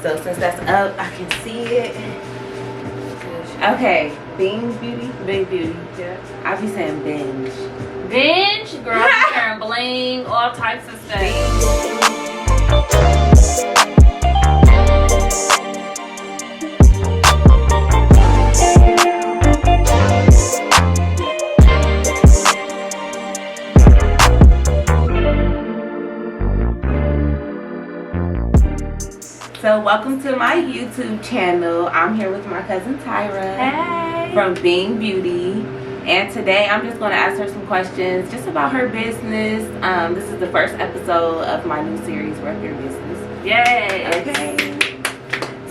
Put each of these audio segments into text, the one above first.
So since that's up, I can see it. Okay, Bing Beauty? Bing Beauty, yeah. I be saying binge. Binge? Girl, turn bling, all types of stuff. So welcome to my YouTube channel. I'm here with my cousin Tyra. Hey. From Bing Beauty. And today I'm just going to ask her some questions just about her business. This is the first episode of my new series, Rep Your Business. Yes. Okay.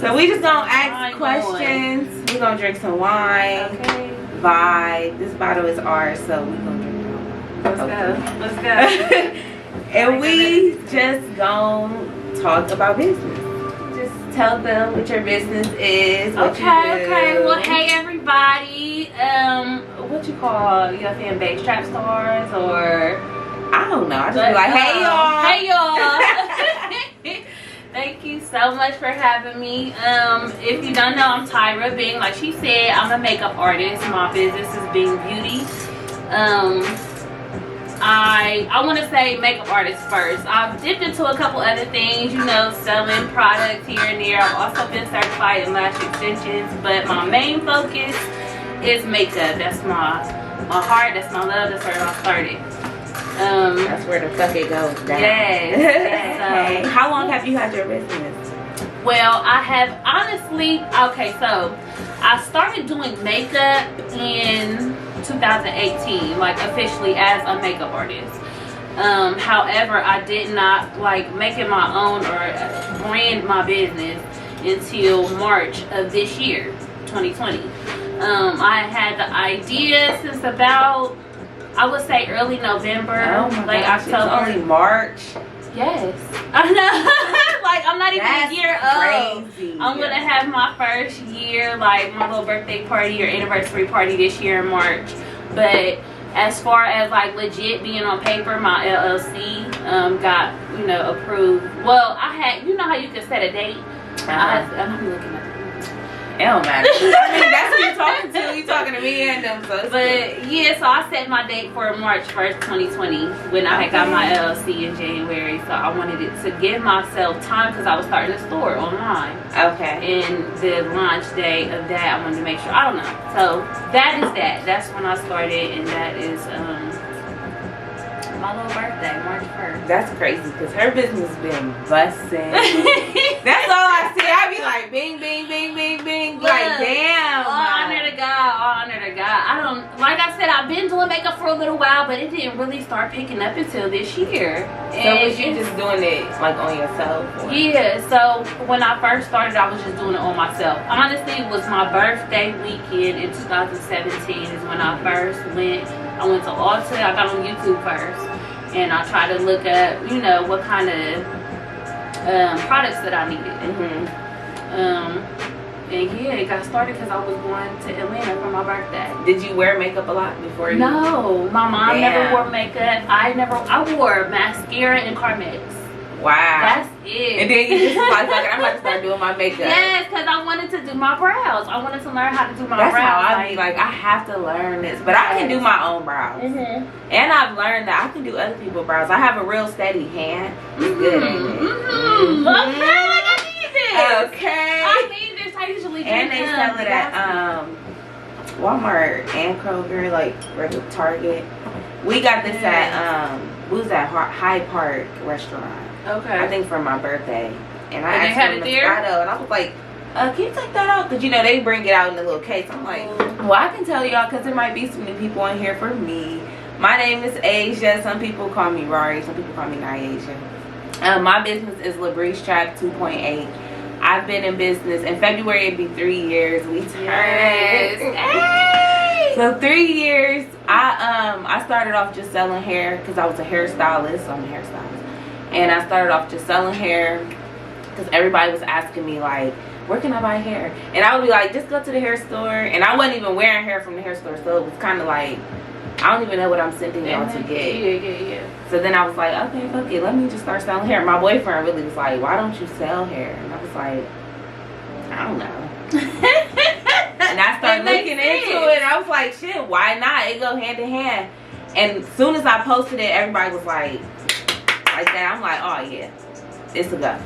So we just going to ask questions. We're going to drink some wine. Okay. Vibe. This bottle is ours, so we're going to drink it. Let's go. Let's go. And we just going to talk about business. Tell them what your business is. What you do. Okay. Well, hey everybody. What you call your fan base trap stars or? I don't know. I just be like, hey y'all. Hey y'all. Thank you so much for having me. If you don't know, I'm Tyrra Bing. Like she said, I'm a makeup artist. My business is Bing Beauty. I want to say makeup artist first. I've dipped into a couple other things, you know, selling products here and there. I've also been certified in lash extensions, but my main focus is makeup. That's my heart, that's my love, that's where I started. That's where the fuck it goes down. Yes. So, how long have you had your business? Well, I have honestly, okay, so I started doing makeup in 2018, like officially as a makeup artist. However, I did not like make it my own or brand my business until March of this year, 2020. I had the idea since about, I would say early November, late October. It's only March. Yes, I know. Like I'm not even a year old. Crazy. I'm gonna have my first year, like my little birthday party or anniversary party this year in March. But as far as like legit being on paper, my LLC got, you know, approved. Well, I had, you know how you can set a date. I'm looking at the it don't matter. I mean, that's who you're talking to. You're talking to me and them. So but yeah, so I set my date for March 1st, 2020 when I had got my LLC in January. So I wanted it to give myself time because I was starting a store online. Okay. And the launch day of that, I wanted to make sure. I don't know. So that is that. That's when I started, and that is my little birthday, March 1st. That's crazy because her business has been busting. That's all I see. I be like, bing, bing, bing, bing, bing. Look, like, damn. All honor to God. All honor to God. I don't, like I said, I've been doing makeup for a little while, but it didn't really start picking up until this year. So was you just doing it like on yourself? Or? Yeah. So when I first started, I was just doing it on myself. Honestly, it was my birthday weekend in 2017 is when I first went. I went to Ulta. I got on YouTube first. And I tried to look up, you know, what kind of products that I needed. And yeah, it got started because I was going to Atlanta for my birthday. Did you wear makeup a lot before you? No, my mom never wore makeup. I wore mascara and Carmex. Wow. That's it. And then you just like, I'm about to start doing my makeup. Yes, because I wanted to do my brows. I wanted to learn how to do my brows. That's how I be like, I have to learn this. But I can do my own brows. And I've learned that I can do other people's brows. I have a real steady hand. It's good, ain't it? Okay, like I need this. Okay. I need this. I usually do. And they sell it at Walmart and Kroger, like regular Target. We got this at what was that Hyde Park restaurant? Okay. I think for my birthday. And I they asked had for it there? Moscato, and I was like, can you take that out? Because, you know, they bring it out in a little case. I'm like, well, I can tell y'all because there might be some new people on here for me. My name is Asia. Some people call me Rari. Some people call me Ny'Asia. My business is LaBreeze Track 2.8. I've been in business. In February, it'd be 3 years. We turned. Hey! So 3 years. I started off just selling hair because I was a hairstylist. So I'm a hairstylist. And I started off just selling hair because everybody was asking me, like, where can I buy hair? And I would be like, just go to the hair store. And I wasn't even wearing hair from the hair store. So it was kind of like, I don't even know what I'm sending y'all to get. Yeah. So then I was like, okay, fuck it. Let me just start selling hair. My boyfriend really was like, why don't you sell hair? And I was like, I don't know. And I started looking into it, and I was like, shit, why not? It go hand in hand. And as soon as I posted it, everybody was like that. I'm like, oh yeah, it's a go.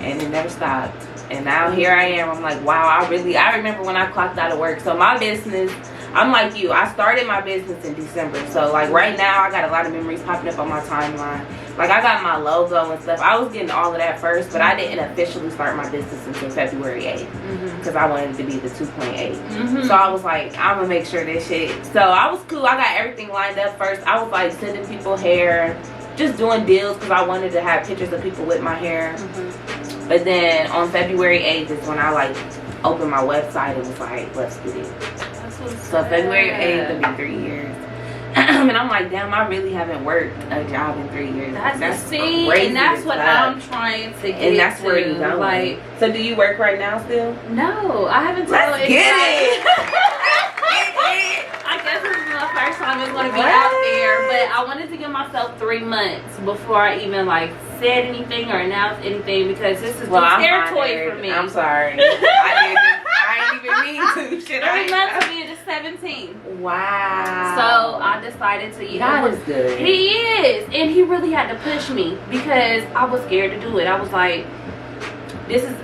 And it never stopped. And now here I am. I'm like, wow, I remember when I clocked out of work. So my business, I'm like you, I started my business in December. So like right now, I got a lot of memories popping up on my timeline. Like I got my logo and stuff. I was getting all of that first, but I didn't officially start my business until February 8th. Because I wanted it to be the 2.8. So I was like, I'm going to make sure this shit. So I was cool. I got everything lined up first. I was like sending people hair, just doing deals because I wanted to have pictures of people with my hair. But then on February 8th is when I like opened my website and was like, let's do it. So February 8th will be 3 years. And I'm like, damn, I really haven't worked a job in 3 years. That's crazy. And that's what I'm trying to get and that's to. Where you going. Like, so do you work right now still? No, I haven't told Let's get it. I guess this is my first time it's going to be out there, but I wanted to give myself 3 months before I even like said anything or announced anything because this is new territory for me. I'm sorry. I didn't even mean to. 3 months will be the 17th. Wow. So I decided to. God is good. He is, and he really had to push me because I was scared to do it. I was like, this is.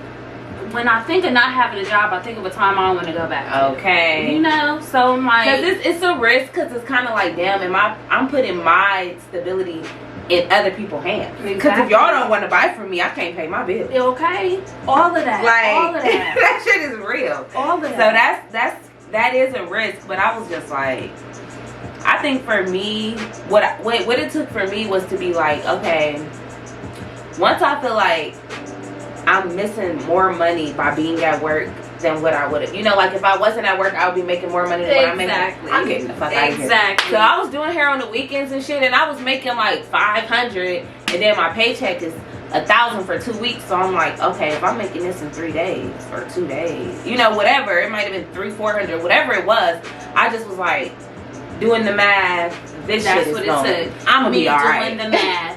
When I think of not having a job, I think of a time I don't want to go back to. Okay. You know, so I'm like, because it's a risk. Because it's kind of like, damn, I'm putting my stability in other people's hands. Because if y'all don't want to buy from me, I can't pay my bills. Okay, all of that, like, all of that. That shit is real. All of that. So that is a risk. But I was just like, I think for me, what it took for me was to be like, okay, once I feel like I'm missing more money by being at work than what I would have. You know, like if I wasn't at work, I would be making more money than what I'm making. I'm getting the fuck out of here. Exactly. So I was doing hair on the weekends and shit, and I was making like $500, and then my paycheck is $1,000 for 2 weeks. So I'm like, okay, if I'm making this in 3 days or 2 days, you know, whatever, it might have been $300-$400, whatever it was. I just was like doing the math. That's shit is what it took. I'm gonna be alright. Doing the math.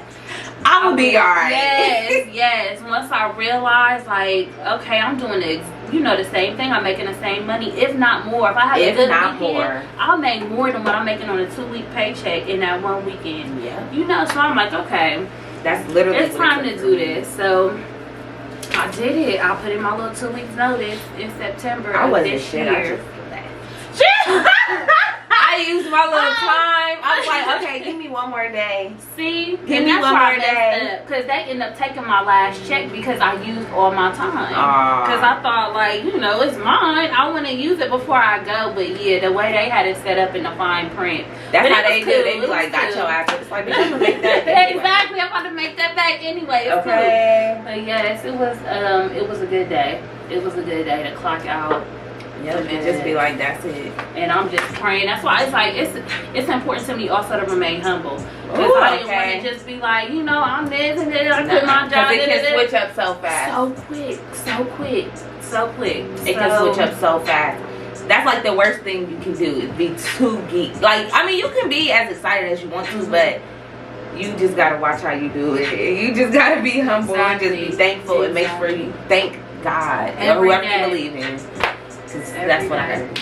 I'm gonna be alright. Yes. Once I realized, like, okay, I'm doing the same thing. I'm making the same money, if not more. If I have a good weekend, I'll make more than what I'm making on a 2-week paycheck in that 1 weekend. Yeah. You know, so I'm like, okay, that's literally it's time to do this. So I did it. I put in my little 2 weeks notice in September of this year. I used my little time. I was like, okay, give me one more day. See? Give me one more day. Because they ended up taking my last check because I used all my time. Because I thought, like, you know, it's mine. I want to use it before I go. But yeah, the way they had it set up in the fine print. That's how they do. They be like, got your ass. It's like, I'm gonna make that anyway. Exactly. I'm about to make that back anyway. It's okay. Cool. But yes, it was a good day. It was a good day to clock out. Yep, and just be like, that's it. And I'm just praying. That's why it's like it's important to me also to remain humble. Because I didn't want to just be like, you know, I'm this and then I quit my job. Because it can switch up so fast. So quick. It can switch up so fast. That's like the worst thing you can do is be too geek. Like, I mean, you can be as excited as you want to, but you just gotta watch how you do it. You just gotta be humble and just be thankful and make sure you thank God and whoever you believe in. That's what I heard.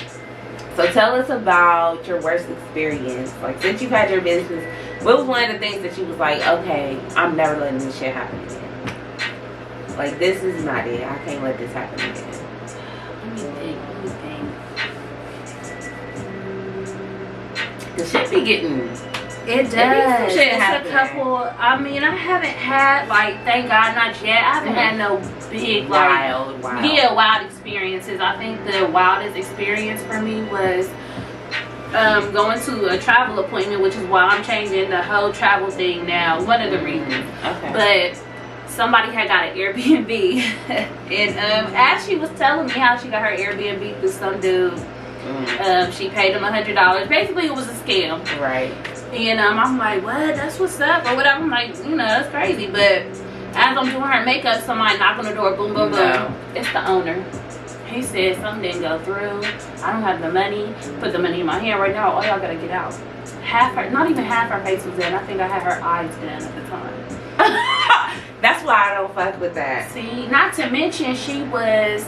So tell us about your worst experience. Like, since you've had your business, what was one of the things that you was like, okay, I'm never letting this shit happen again? Like, this is not it. I can't let this happen again. Let me think. The shit be getting... It does. It's a couple. I mean, I haven't had, like, thank God, not yet. I haven't had no big, like, wild experiences. I think the wildest experience for me was going to a travel appointment, which is why I'm changing the whole travel thing now. One of the reasons. Okay. But somebody had got an Airbnb, and as she was telling me how she got her Airbnb through some dude, she paid him $100. Basically, it was a scam. Right. And I'm like, what? That's what's up, or whatever. I'm like, you know, that's crazy. But as I'm doing her makeup, somebody knock on the door, boom, boom, boom. It's the owner. He said something didn't go through. I don't have the money. Put the money in my hand right now. All y'all gotta get out. Not even half her face was in. I think I had her eyes done at the time. That's why I don't fuck with that. See, not to mention she was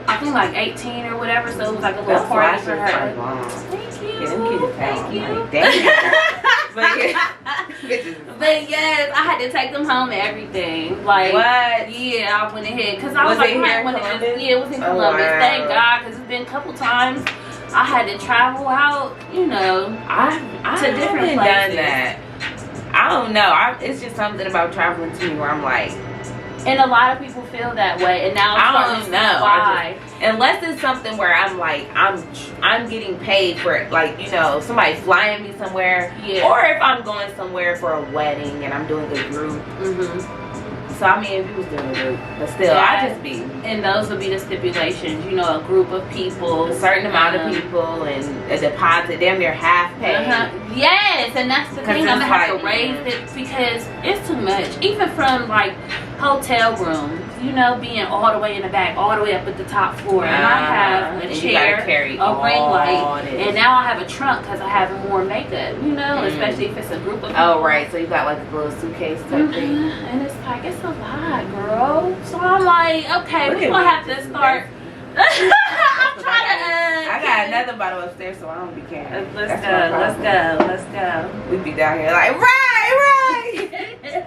I think like 18 or whatever, so it was like a little party for her. Thank you. Yeah, them kids Thank you. like, damn. But yes, I had to take them home and everything. Like, what? Yeah, I went ahead because I was like, it here in Columbus? Yeah, it was in Columbus. Wow. Thank God, because it's been a couple times I had to travel out. You know, I to different haven't places. done that. I don't know. It's just something about traveling to me where I'm like, and a lot of people feel that way, and now I'm starting to see why. Unless it's something where I'm like, I'm getting paid for it, like, you know, somebody flying me somewhere, or if I'm going somewhere for a wedding and I'm doing a group. So I mean, if you was doing a group, but still, I just be. And those would be the stipulations, you know, a group of people, a certain amount of people, and a deposit, damn near half paid. Yes, and that's the thing. I'm gonna have to raise it because it's too much. Even from like hotel rooms, you know, being all the way in the back, all the way up at the top floor, and I have a chair, a ring light, and now I have a trunk because I have more makeup. You know, especially if it's a group of people. Oh right, so you got like a little suitcase type thing. And it's like it's a lot, girl. So I'm like, okay, we're gonna have to start. I'm trying to. I got another bottle upstairs, so I don't be caring. Let's go. We be down here like right.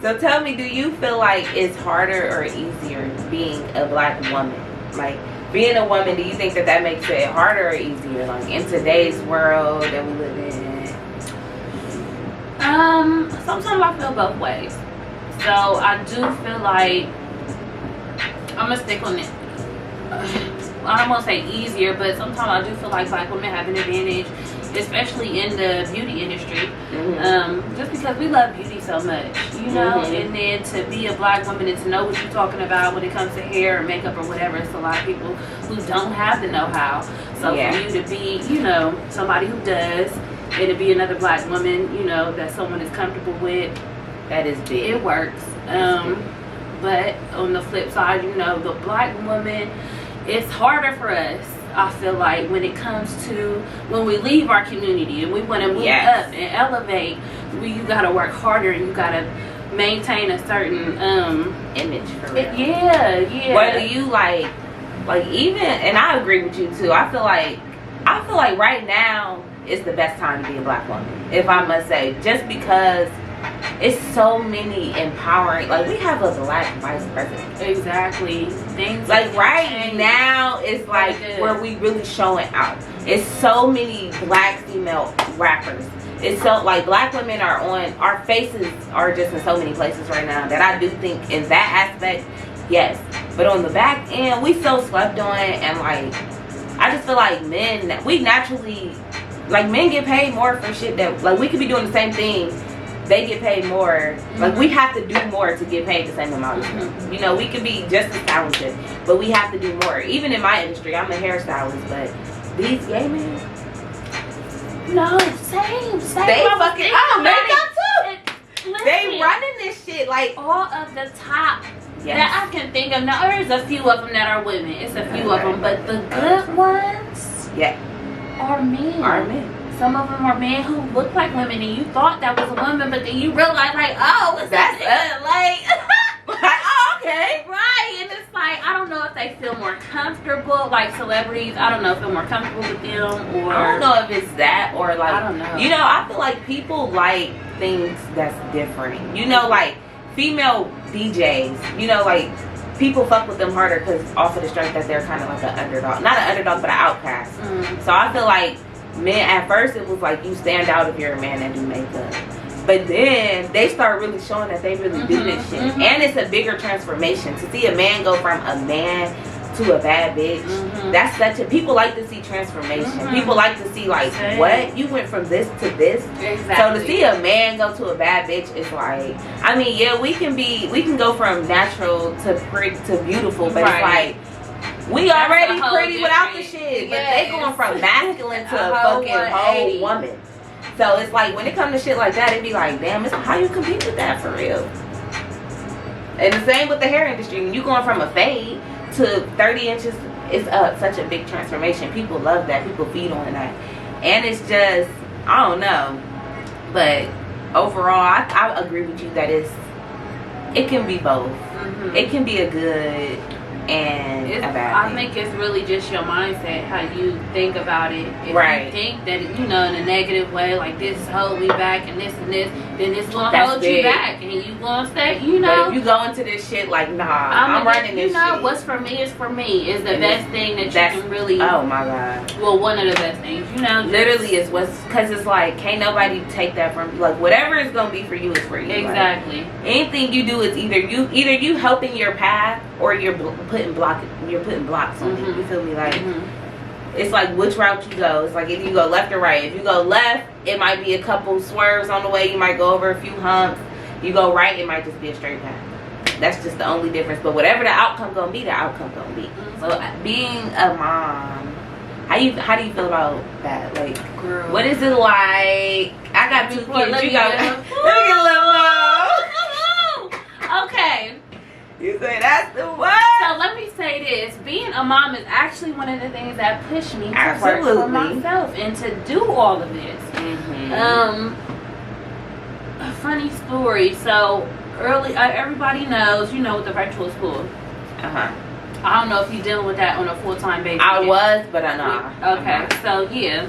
So tell me, do you feel like it's harder or easier being a black woman? Like being a woman, do you think that makes it harder or easier? Like in today's world that we live in. Sometimes I feel both ways. So I do feel like I'm gonna stick on it. I don't want to say easier, but sometimes I do feel like black women have an advantage, especially in the beauty industry, just because we love beauty so much, you know. And then to be a black woman and to know what you're talking about when it comes to hair or makeup or whatever, it's a lot of people who don't have the know-how. So for you to be, you know, somebody who does, and to be another black woman, you know, that someone is comfortable with, that is big. It works. But on the flip side, you know, the black woman, it's harder for us, I feel like, when it comes to when we leave our community and we want to move up and elevate. You got to work harder and you got to maintain a certain image for real. Yeah. Whether you like even, and I agree with you too. I feel like right now is the best time to be a black woman, if I must say, just because it's so many empowering, like we have a black vice president. Exactly. Things like right now is like where we really showing out. It's so many black female rappers. It's so like black women are on, our faces are just in so many places right now that I do think in that aspect, yes. But on the back end, we so slept on, and like I just feel like men, we naturally, like men get paid more for shit that like we could be doing the same thing. They get paid more. Like we have to do more to get paid the same amount. You know, we could be just as talented, but we have to do more. Even in my industry, I'm a hairstylist, but these gay men, no, same. They fucking makeup too. Listen, they running this shit like all of the top that I can think of. Now there's a few of them that are women. It's a few of them, but the good ones, are men. Some of them are men who look like women, and you thought that was a woman, but then you realize, like, oh, what's that? Oh, okay, right? And it's like, I don't know if they feel more comfortable, like celebrities. I don't know if they're more comfortable with them, or I don't know if it's that, or like, I don't know. You know, I feel like people like things that's different. You know, like female DJs. You know, like people fuck with them harder because off of the strength that they're kind of like an underdog, not an underdog, but an outcast. So I feel like. Men, at first it was like you stand out if you're a man that do makeup, but then they start really showing that they really do this shit, and it's a bigger transformation to see a man go from a man to a bad bitch. That's such a, people like to see transformation. People like to see like, what, you went from this to this. So to see a man go to a bad bitch is like, I mean, yeah, we can go from natural to pretty to beautiful, but it's like, we already pretty without the shit, but they going from masculine to a fucking whole woman. So it's like when it comes to shit like that, it be like, damn, it's how you compete with that for real. And the same with the hair industry. When you going from a fade to 30 inches, it's such a big transformation. People love that. People feed on that, and it's just, I don't know. But overall, I agree with you that it can be both. It can be a good and a bad I thing. think it's really just your mindset, how you think about it. If Right. you think that, you know, in a negative way, like this hold me back and this, then it's gonna That's hold big. you back, and you gonna stay, you know. But if you go into this shit like, nah, I'm running this shit. You know, what's for me is for me. Is the best thing that you can really. Oh my God. Well, one of the best things, you know. Literally is because it's like, can't nobody take that from you. Like, whatever is gonna be for you is for you. Exactly. Like, anything you do is either you helping your path, or you're putting blocks on it. You feel me? Like, it's like which route you go. It's like if you go left or right. If you go left, it might be a couple swerves on the way. You might go over a few humps. You go right, it might just be a straight path. That's just the only difference. But whatever the outcome gonna be, the outcome gonna be. So being a mom, how do you feel about that? Like, girl, what is it like? I got 2 kids. Let me get a little more. Okay. You say that's the what? So let me say this: being a mom is actually one of the things that pushed me to Absolutely. work for myself and to do all of this. A funny story. So early, everybody knows, you know, with the virtual school. I don't know if you're dealing with that on a full-time basis. I was, but I know. Okay, so yeah.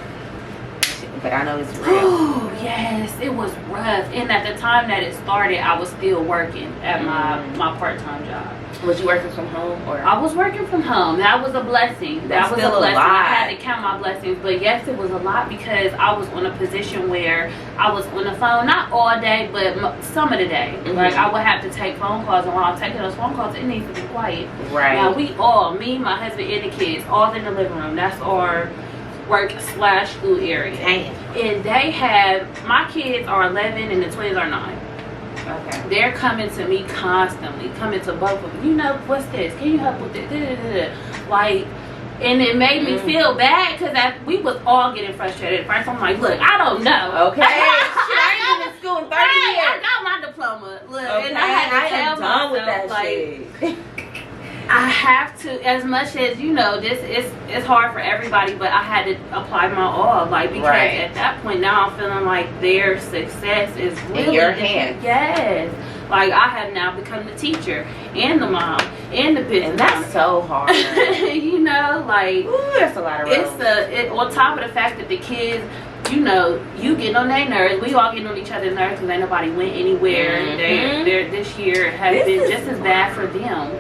But I know it's real. Oh yes, it was rough. And at the time that it started, I was still working at my part-time job. Was you working from home, or? I was working from home. That was a blessing. That's that was still a blessing. a lot. I had to count my blessings, but yes, it was a lot because I was in a position where I was on the phone, not all day, but some of the day. Like, I would have to take phone calls, and when I'm taking those phone calls, it needs to be quiet. Right. Now me, my husband, and the kids, all in the living room. That's our work/school area. Damn. And they have, my kids are 11 and the twins are 9. Okay. They're coming to me constantly, coming to both of them. You know, what's this? Can you help with this? Like, and it made me feel bad because we was all getting frustrated at first. I'm like, look, I don't know. Okay. I ain't been in school in 30 years. I got my diploma. Look, Okay. and I had to tell done myself, with that like, shit. I have to, as much as, you know, this it's hard for everybody, but I had to apply my all, like, because at that point now I'm feeling like their success is really in your hands. Yes, like I have now become the teacher and the mom and the business. And that's so hard. You know, like, ooh, that's a lot of roles. On top of the fact that the kids, you know, you get on their nerves. We all get on each other's nerves because ain't nobody went anywhere. They're this year has been just as bad for them.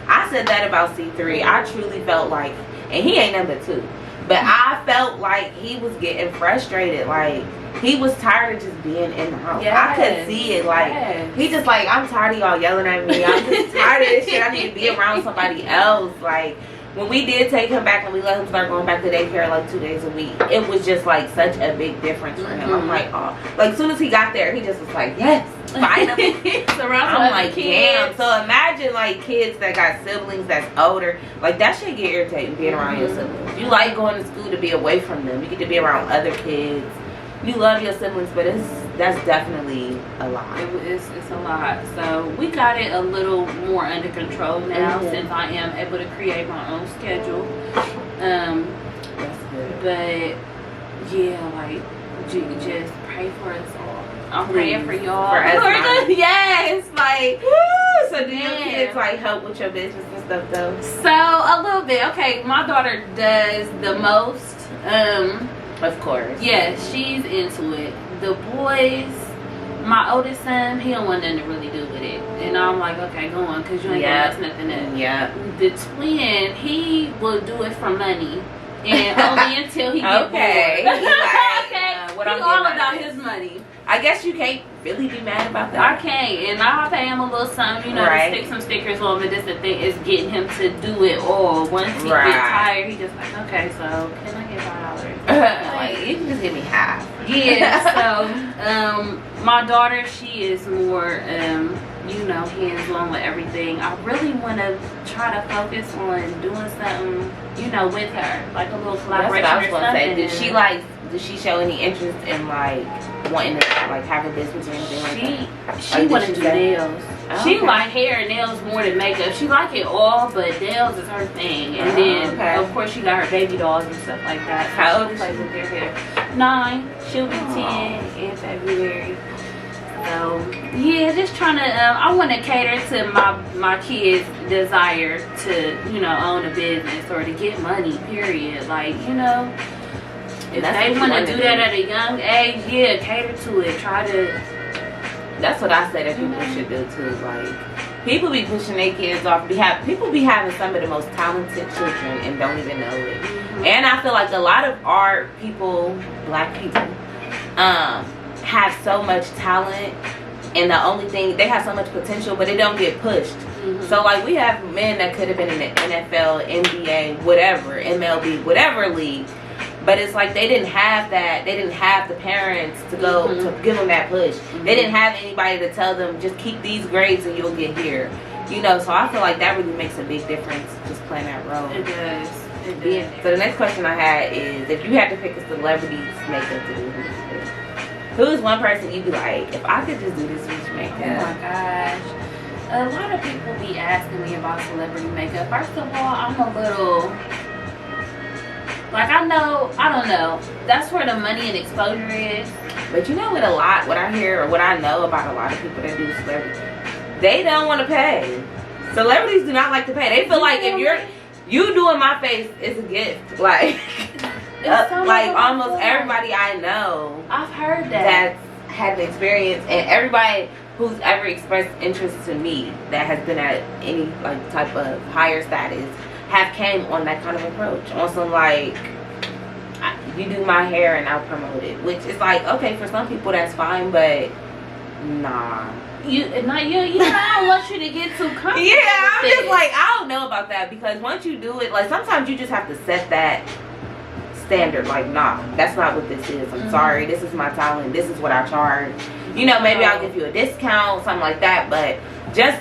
I said that about C3. I truly felt like, and he ain't number 2, but I felt like he was getting frustrated. Like, he was tired of just being in the house. I could see it. Like, he just like, I'm tired of y'all yelling at me. I'm just tired of this shit. I need to be around somebody else. Like, when we did take him back and we let him start going back to daycare like 2 days a week, it was just like such a big difference for him. I'm like, oh, like, as soon as he got there, he just was like, yes, finally. I'm like, damn. So imagine like kids that got siblings that's older. Like, that shit get irritating being around your siblings. You like going to school to be away from them. You get to be around other kids. You love your siblings, but that's definitely a lot. It's a lot. So we got it a little more under control now since I am able to create my own schedule. That's good. But yeah, like, just pray for us all. I'm praying for y'all. For us. Yes, like. Woo! So do your kids like help with your business and stuff though? So a little bit. Okay, my daughter does the most. Of course. Yeah, she's into it. The boys, my oldest son, he don't want nothing to really do with it. And I'm like, okay, go on, because you ain't gonna mess nothing up. Yeah. The twin, he will do it for money. And only until he gets bored. Okay. What He's all about his money. I guess you can't really be mad about that. I can't. And I'll pay him a little something, you know, to stick some stickers on. But this the thing, is getting him to do it all. Once he gets tired, he just like, okay, so can I get $5? Like, you can just give me half. Yeah, so my daughter, she is more you know, hands-on with everything. I really want to try to focus on doing something, you know, with her, like a little collaboration. That's what I was or gonna something. say. Did she show any interest in like wanting to like have a business or anything like that? She want to do nails. Oh, she like hair and nails more than makeup. She like it all, but nails is her thing. And then of course she got her baby dolls and stuff like that. How old is she? With their hair? 9. She'll be 10 in February. So yeah, just trying to. I want to cater to my kids' desire to, you know, own a business or to get money. Period. Like, you know, if they want to do that at a young age, yeah, cater to it. Try to. That's what I say that people should do too. Like, people be pushing their kids off. People be having some of the most talented children and don't even know it. And I feel like a lot of our people, black people, have so much talent, and the only thing, they have so much potential, but it don't get pushed. So like, we have men that could have been in the NFL, NBA, whatever, MLB, whatever league, but it's like they didn't have that. They didn't have the parents to go to give them that push. They didn't have anybody to tell them, just keep these grades and you'll get here. You know, so I feel like that really makes a big difference, just playing that role. It does. Yeah. So the next question I had is, if you had to pick a celebrity's makeup to do, who's one person you'd be like, if I could just do this week's makeup? Oh my gosh. A lot of people be asking me about celebrity makeup. First of all, I'm a little, like, I don't know. That's where the money and exposure is. But you know what I hear or what I know about a lot of people that do celebrity, they don't want to pay. Celebrities do not like to pay. They feel like if you doing my face is a gift. Like, like almost everybody I know, I've heard that's had an experience, and everybody who's ever expressed interest to me that has been at any like type of higher status have came on that kind of approach, on some like, you do my hair and I'll promote it, which is like, okay, for some people that's fine, but nah. You know, I don't want you to get too comfortable. Yeah, I'm just like, I don't know about that, because once you do it, like, sometimes you just have to set that standard. Like, nah, that's not what this is. I'm sorry, this is my talent, this is what I charge. You know, maybe I'll give you a discount, something like that, but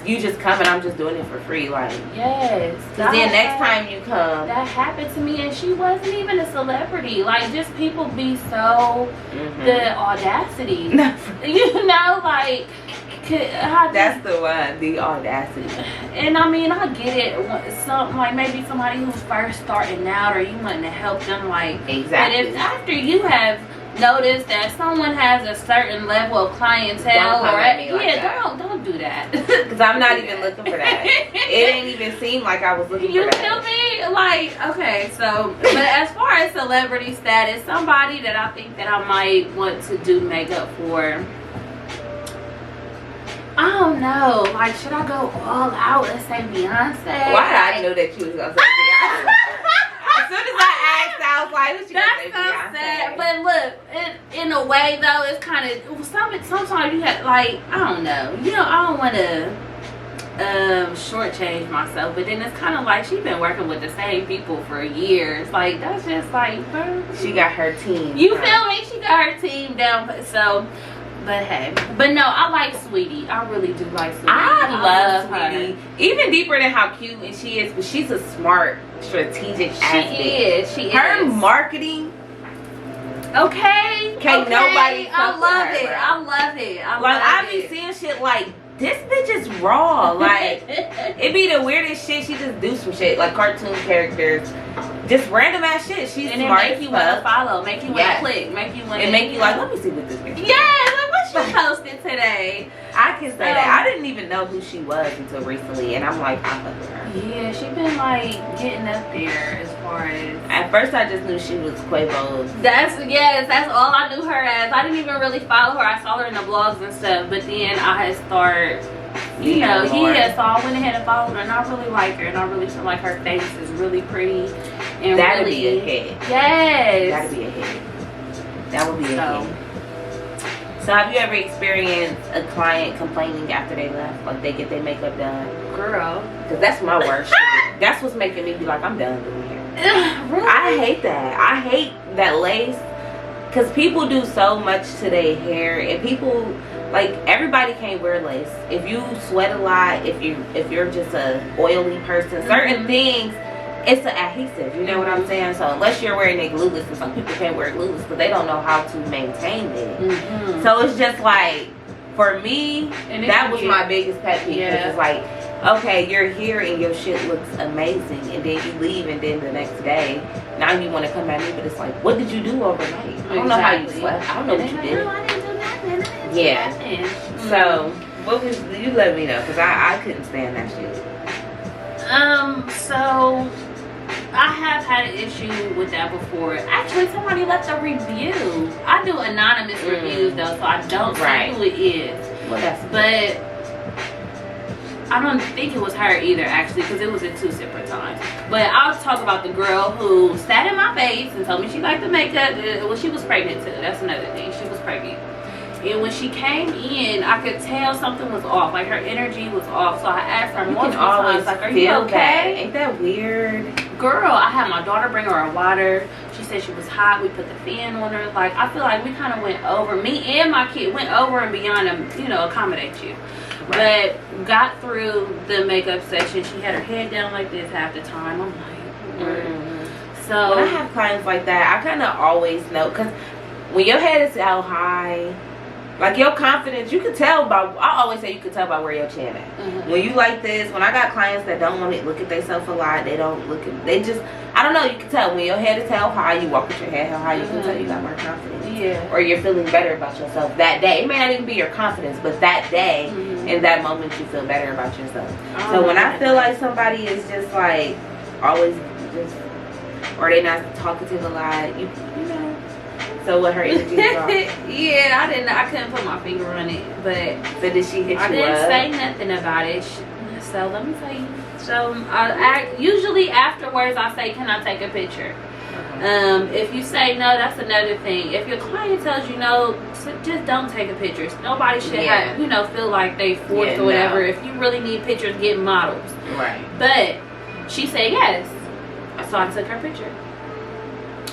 you just come and I'm just doing it for free. Like, yes. Because then next time you come, that happened to me, and she wasn't even a celebrity. Like, just people be so the audacity. You know, like, that's the one, the audacity. And I mean, I get it. Some, like, maybe somebody who's first starting out, or you want to help them, like, exactly. But if after you have noticed that someone has a certain level of clientele, don't do that. Because I'm not even looking for that. It didn't even seem like I was looking for that. You feel me? Like, okay, so, but as far as celebrity status, somebody that I think that I might want to do makeup for, I don't know. Like, should I go all out? Let's say Beyonce. Why I knew that you was gonna say Beyonce? As soon as I asked, I was like, "What you gonna say, Beyonce?" Sad. But look, in a way though, it's kind of sometimes you have, like, I don't know. You know, I don't want to shortchange myself, but then it's kind of like she's been working with the same people for years. Like, that's just like, she got her team. You feel me? She got her team down. So. But hey, but no, I like Sweetie. I really do like Sweetie. I love Sweetie. Even deeper than how cute she is, but she's a smart, strategic athlete. She is. Her marketing. Okay. Can't nobody. I love it. I love it. I be seeing shit like, this bitch is raw. Like, it be the weirdest shit. She just do some shit like cartoon characters, just random ass shit. She's and smart. And make you want to follow, make you want to click, make you want to. And make you like, let me see what this bitch is. Yeah, like what she posted today. I can say that. I didn't even know who she was until recently, and I'm like, I fuck with her. Yeah, she been like getting up there as far as. At first, I just knew she was Quavo's. That's all I knew her as. I didn't even really follow her. I saw her in the blogs and stuff, but then I had started. So I went ahead and followed her, and I really like her, and I really feel like her face is really pretty. And that'd really, be a hit. Yes. That'd be a hit. That would be a hit. So have you ever experienced a client complaining after they left? Like, they get their makeup done? Girl. Because that's my worst shit. That's what's making me be like, I'm done doing hair. Really? I hate that. I hate that lace. Because people do so much to their hair. And people, like, everybody can't wear lace. If you sweat a lot, if you're just a oily person, certain things, it's an adhesive, you know what I'm saying? So unless you're wearing it glueless, and some people can't wear it glueless because they don't know how to maintain it. So it's just like, for me, that was my biggest pet peeve. Yeah. It's like, okay, you're here and your shit looks amazing, and then you leave, and then the next day, now you want to come at me, but it's like, what did you do overnight? I don't know how you slept. I don't know what you did. I didn't do nothing. Yeah. So, what was, you let me know, because I couldn't stand that shit. So I have had an issue with that before. Actually, somebody left a review. I do anonymous reviews though, so I don't say who it is. Well, that's but I don't think it was her either, actually, because it was at 2 separate times. But I'll talk about the girl who sat in my face and told me she liked the makeup. Well, she was pregnant too. That's another thing. She was pregnant. And when she came in, I could tell something was off. Like, her energy was off. So I asked her multiple times, like, are you okay? Ain't that weird? Girl, I had my daughter bring her a water. She said she was hot. We put the fan on her. Like, I feel like we kind of went over. Me and my kid went over and beyond to, you know, accommodate you. Right. But got through the makeup session. She had her head down like this half the time. I'm like, So when I have clients like that, I kind of always know, because when your head is held high, like, your confidence, you can tell by, I always say you can tell by where your chin at. When you like this, when I got clients that don't want to look at themselves a lot, they don't look at, they just, I don't know, you can tell when your head is held high, you walk with your head held high, you can tell you got more confidence. Yeah. Or you're feeling better about yourself that day. It may not even be your confidence, but that day, in that moment, you feel better about yourself. So when I feel like somebody is just like, always just, or they not talkative a lot, you know. So what her energy is off? Yeah, I couldn't put my finger on it, but so did she hit you up? I didn't say nothing about it. So let me tell you. So I usually afterwards I say, can I take a picture? If you say no, that's another thing. If your client tells you no, just don't take a picture. Nobody should have, you know, feel like they forced or whatever. If you really need pictures, get models. Right. But she said yes, so I took her picture.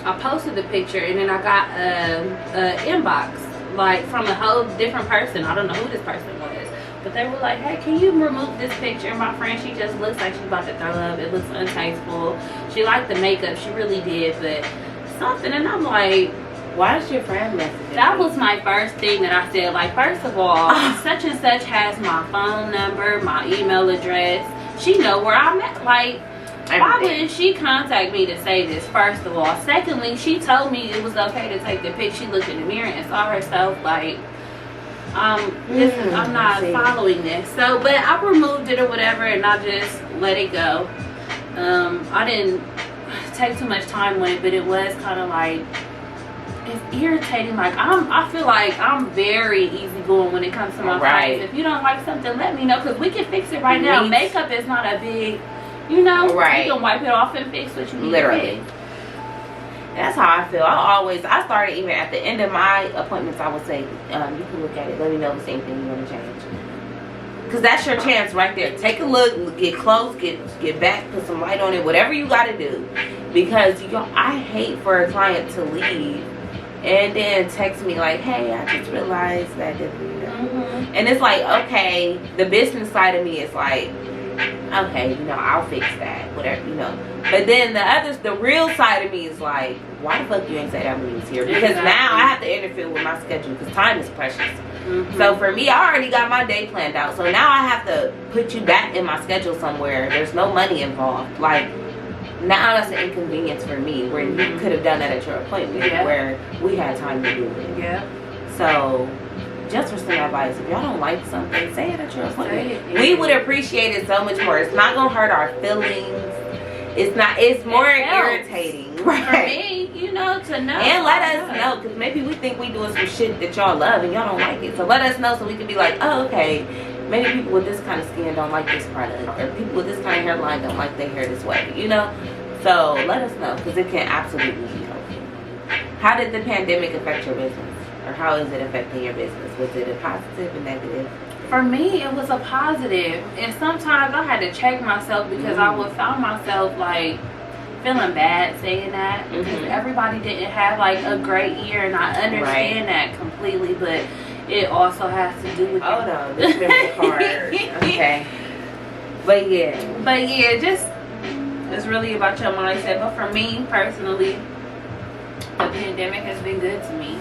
I posted the picture, and then I got a inbox, like, from a whole different person. I don't know who this person was, but they were like, hey, can you remove this picture? My friend, she just looks like she's about to throw up. It looks untasteful. She liked the makeup, she really did, but something, and I'm like, why is your friend messaging? That was my first thing that I said. Like, first of all, such and such has my phone number, my email address. She know where I'm at. Like, why wouldn't she contact me to say this, first of all? Secondly, she told me it was okay to take the pic. She looked in the mirror and saw herself, like, I'm not following this. So, but I removed it or whatever, and I just let it go. I didn't take too much time on it, but it was kind of like, it's irritating. Like, I feel like I'm very easygoing when it comes to my face. If you don't like something, let me know, because we can fix it right now. Makeup is not a big, you know, you can wipe it off and fix what you need to fix. That's how I feel. I started even at the end of my appointments, I would say, you can look at it, let me know if there's anything you want to change. Because that's your chance right there. Take a look, get close, get back, put some light on it, whatever you got to do. Because I hate for a client to leave and then text me like, hey, I just realized that, and it's like, okay, the business side of me is like, okay, you know, I'll fix that, whatever, you know. But then the real side of me is like, why the fuck you ain't say that when you was here? Because now I have to interfere with my schedule, because time is precious. So for me, I already got my day planned out. So now I have to put you back in my schedule somewhere. There's no money involved. Like, now that's an inconvenience for me, where you could have done that at your appointment, where we had time to do it. So, just for some advice, if y'all don't like something, say it at your appointment. We would appreciate it so much more. It's not gonna hurt our feelings. It's more irritating, right? For me, you know, to know. And let us know, because maybe we think we doing some shit that y'all love and y'all don't like it. So let us know, so we can be like, oh, okay, maybe people with this kind of skin don't like this product, or people with this kind of hairline don't like their hair this way, you know. So let us know, because it can absolutely be helpful. How did the pandemic affect your business, or how is it affecting your business? Was it a positive or negative? For me, it was a positive, and sometimes I had to check myself, because I would find myself like feeling bad saying that, because everybody didn't have like a great year, and I understand that completely, but it also has to do with no, this is hard. Okay, but yeah, just it's really about your mindset. But for me personally, the pandemic has been good to me.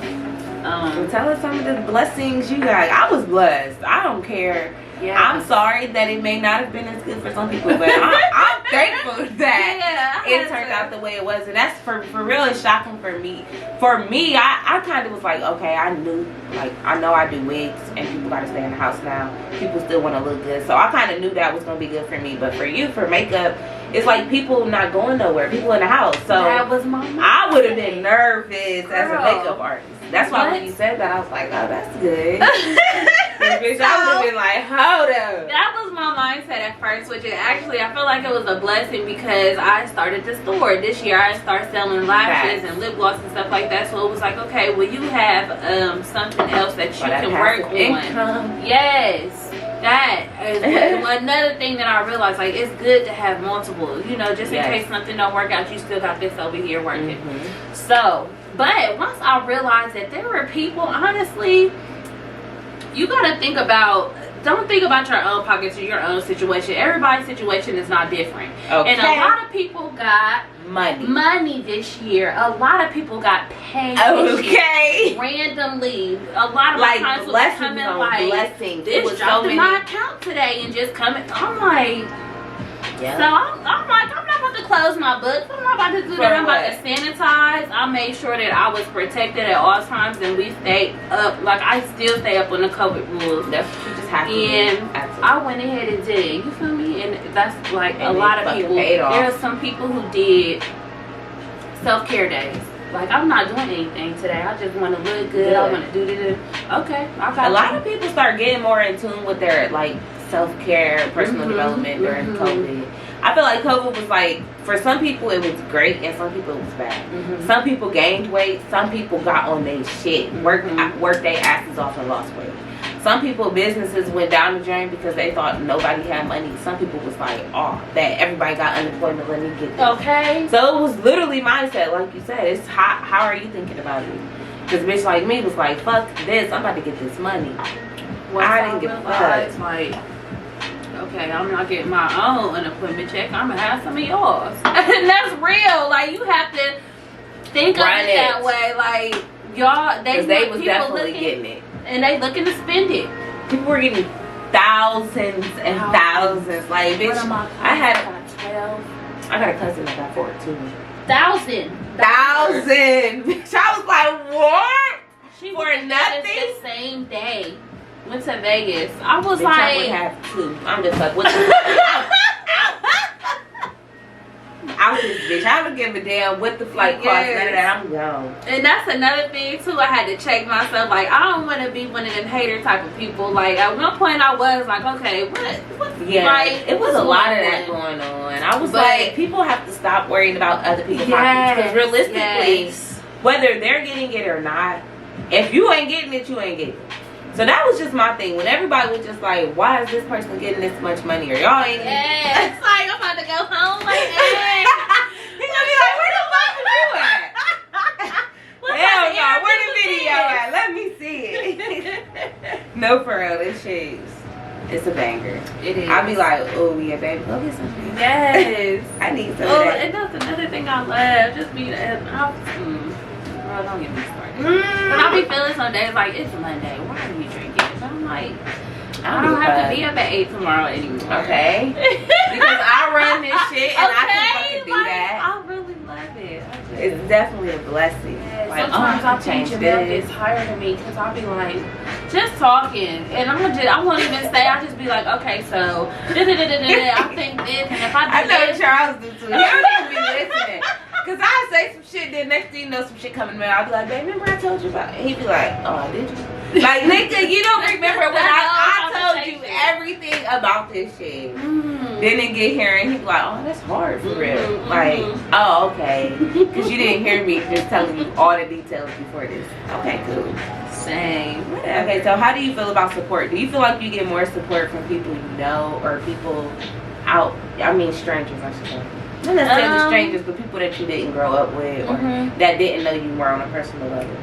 So tell us some of the blessings you got. I was blessed. I don't care. I'm sorry that it may not have been as good for some people, but I'm thankful that it turned out the way it was, and that's for real. It's shocking for me. For me, I kind of was like, okay, I knew, like, I know I do wigs, and people gotta stay in the house now. People still want to look good, so I kind of knew that was gonna be good for me. But for you, for makeup, it's like people not going nowhere. People in the house. So that was my mind. I would have been nervous as a makeup artist. That's why when you said that, I was like, oh, that's good. Bitch, I would have been like, hold up. That was my mindset at first, which is actually, I feel like it was a blessing because I started the store this year. I started selling lashes and lip gloss and stuff like that. So it was like, okay, well, you have something else that you can work on. Yes. That is another thing that I realized, like, it's good to have multiple, you know, just in case something don't work out, you still got this over here working. So, but once I realized that there were people, honestly, you gotta think about, don't think about your own pockets or your own situation. Everybody's situation is not different. Okay. And a lot of people got money this year. A lot of people got paid this year, randomly. A lot of my clients will come in like, this dropped in my account today and just come in. I'm like, so I'm like, I'm not about to close my books. I'm not about to do that. I'm about to sanitize. I made sure that I was protected at all times, and we stayed up. Like, I still stay up on the COVID rules. That's what you just have to do. And I went ahead and did it. You feel me? And that's like a lot of people. There are some people who did self-care days. Like, I'm not doing anything today. I just want to look good. I want to do this. Okay. A lot of people start getting more in tune with their, like, self-care, personal development during COVID. I feel like COVID was like, for some people it was great and some people it was bad. Some people gained weight, some people got on their shit, worked their asses off and lost weight. Some people, businesses went down the drain because they thought nobody had money. Some people was like, oh, that everybody got unemployment, let me get this. Okay. So it was literally mindset, like you said. It's how are you thinking about it? Because bitch like me was like, fuck this, I'm about to get this money. I didn't give a fuck. Like, okay, I'm not getting my own unemployment check. I'm gonna have some of yours. And that's real. Like, you have to think of it that way. Like, y'all, they was definitely getting it, and they looking to spend it. People were getting thousands and thousands. Like, bitch, I got a cousin that got 42. Thousand. Bitch, I was like, what? She for nothing. The same day. Went to Vegas. I was like, I would have two. I'm just like, what the out this bitch. I don't give a damn what the flight costs. None of that. I'm gone. And that's another thing too. I had to check myself. Like, I don't want to be one of them hater type of people. Like, at one point I was like, okay, what? Yeah, like, it was a lot of that going on. I was like, people have to stop worrying about other people's pockets, because realistically, whether they're getting it or not, if you ain't getting it, you ain't getting it. So that was just my thing. When everybody was just like, why is this person getting this much money? Or y'all ain't it's like, I'm about to go home like that. He's gonna be like, where the fuck are you at? Hell no, where the video at? Let me see it. No, for real, this shit, it's a banger. It is. I'll be like, oh yeah, baby, go get something. Yes. I need some of that. And that's another thing I love. Just being girl, don't get me started. But I'll be feeling some days like, it's Monday, why are you drinking? So I'm like, I don't have to be up at 8 tomorrow anymore. Okay. Because I run this shit and I can fucking do that. I really love it. It's definitely a blessing. Yeah, like, sometimes I'll change it up. It's higher to me because I'll be like, just talking. And I won't even say, I'll just be like, okay, so, I think this, and if I do know Charles do too. He don't even be listening. Cause I say some shit, then next thing you know, some shit coming to me. I'll be like, babe, remember I told you about it? He'd be like, oh, did you? Like, nigga, you don't remember when I told you everything about this shit. Then it get here and he'd be like, oh, that's hard for real. Like, oh, okay. Cause you didn't hear me just telling you all the details before this. Okay, cool. Same. Okay, so how do you feel about support? Do you feel like you get more support from people you know or people out? I mean, strangers, I should say. Not necessarily strangers, but people that you didn't grow up with or that didn't know you were on a personal level.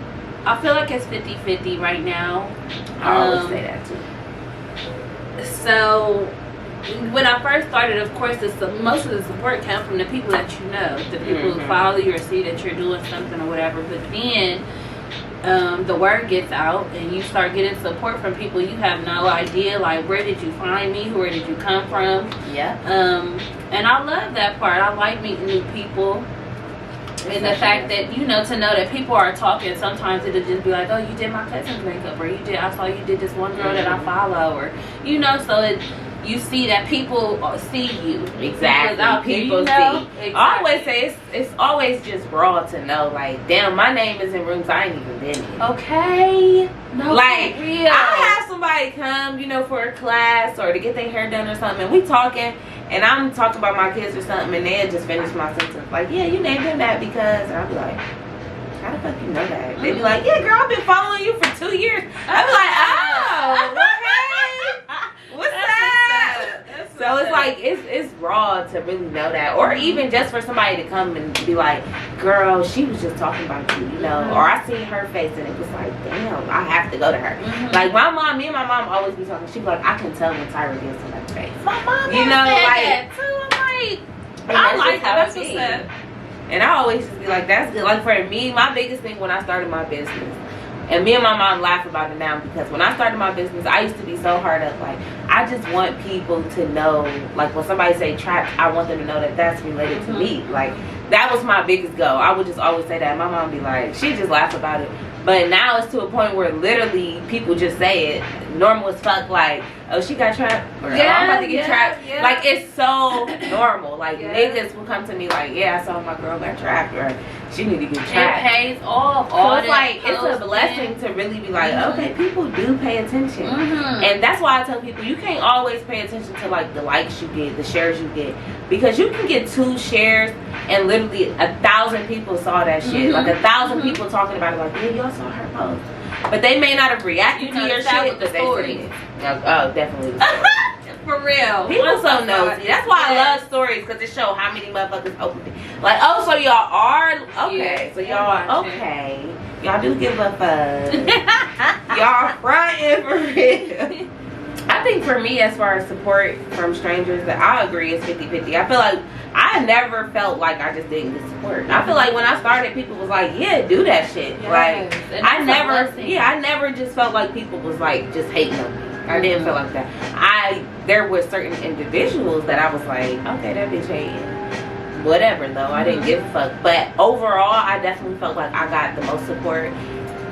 I feel like it's 50-50 right now. I always say that too. So when I first started, of course, most of the support comes from the people that you know, the people who follow you or see that you're doing something or whatever. But then the word gets out and you start getting support from people you have no idea, like, where did you find me, where did you come from? Yeah. And I love that part. I like meeting new people. And the fact that, you know, to know that people are talking, sometimes it'll just be like, oh, you did my cousin's makeup, or I saw you did this one girl that I follow, or, you know, so you see that people see you. Exactly. People see. Exactly. I always say it's always just raw to know, like, damn, my name is in rooms I ain't even been in. Okay. No, like, for real. I have somebody come, you know, for a class or to get their hair done or something, and we talking, and I'm talking about my kids or something, and they'll just finish my sentence like, yeah, you named him that because, and I'll be like, how the fuck you know that? They be like, yeah, girl, I've been following you for 2 years. I'll be like, oh, okay. What's that? So it's like, it's raw to really know that. Or even just for somebody to come and be like, girl, she was just talking about you, you know. Or I seen her face and it was like, damn, I have to go to her. Like me and my mom always be talking. She be like, I can tell when Tyrra gets somebody's face. My mom, you know, like, too. I'm like, I like that. That's what's up. And I always just be like, that's good. Like, for me, my biggest thing when I started my business, and me and my mom laugh about it now, because when I started my business, I used to be so hard up. Like, I just want people to know, like, when somebody say trap, I want them to know that that's related to me. Like, that was my biggest goal. I would just always say that. My mom be like, she just laugh about it. But now it's to a point where literally people just say it normal as fuck, like, oh, she got trapped, or oh, I'm about to get trapped. Yeah. Like, it's so normal. Like, niggas will come to me like, yeah, I saw my girl got trapped, or she need to get trapped. It pays off. So it's like, it's a blessing to really be like, okay, people do pay attention. And that's why I tell people, you can't always pay attention to, like, the likes you get, the shares you get, because you can get 2 shares and literally 1,000 people saw that shit. Like, 1,000 people talking about it, like, yeah, y'all saw her post. But they may not have reacted to your shit, but they see it. Oh, definitely. For real. People so nosy. That's why I love stories, because it shows how many motherfuckers open it. Like, oh, so y'all are? Okay. So y'all are, okay. Y'all do give a fuck. Y'all frontin' for real. I think for me, as far as support from strangers, that I agree is 50-50. I feel like I never felt like I just didn't get support. I feel like when I started, people was like, yeah, do that shit. Like, I never just felt like people was like just hating on me. I didn't feel like that. There were certain individuals that I was like, okay, that bitch hating. Whatever, though. I didn't give a fuck. But overall, I definitely felt like I got the most support.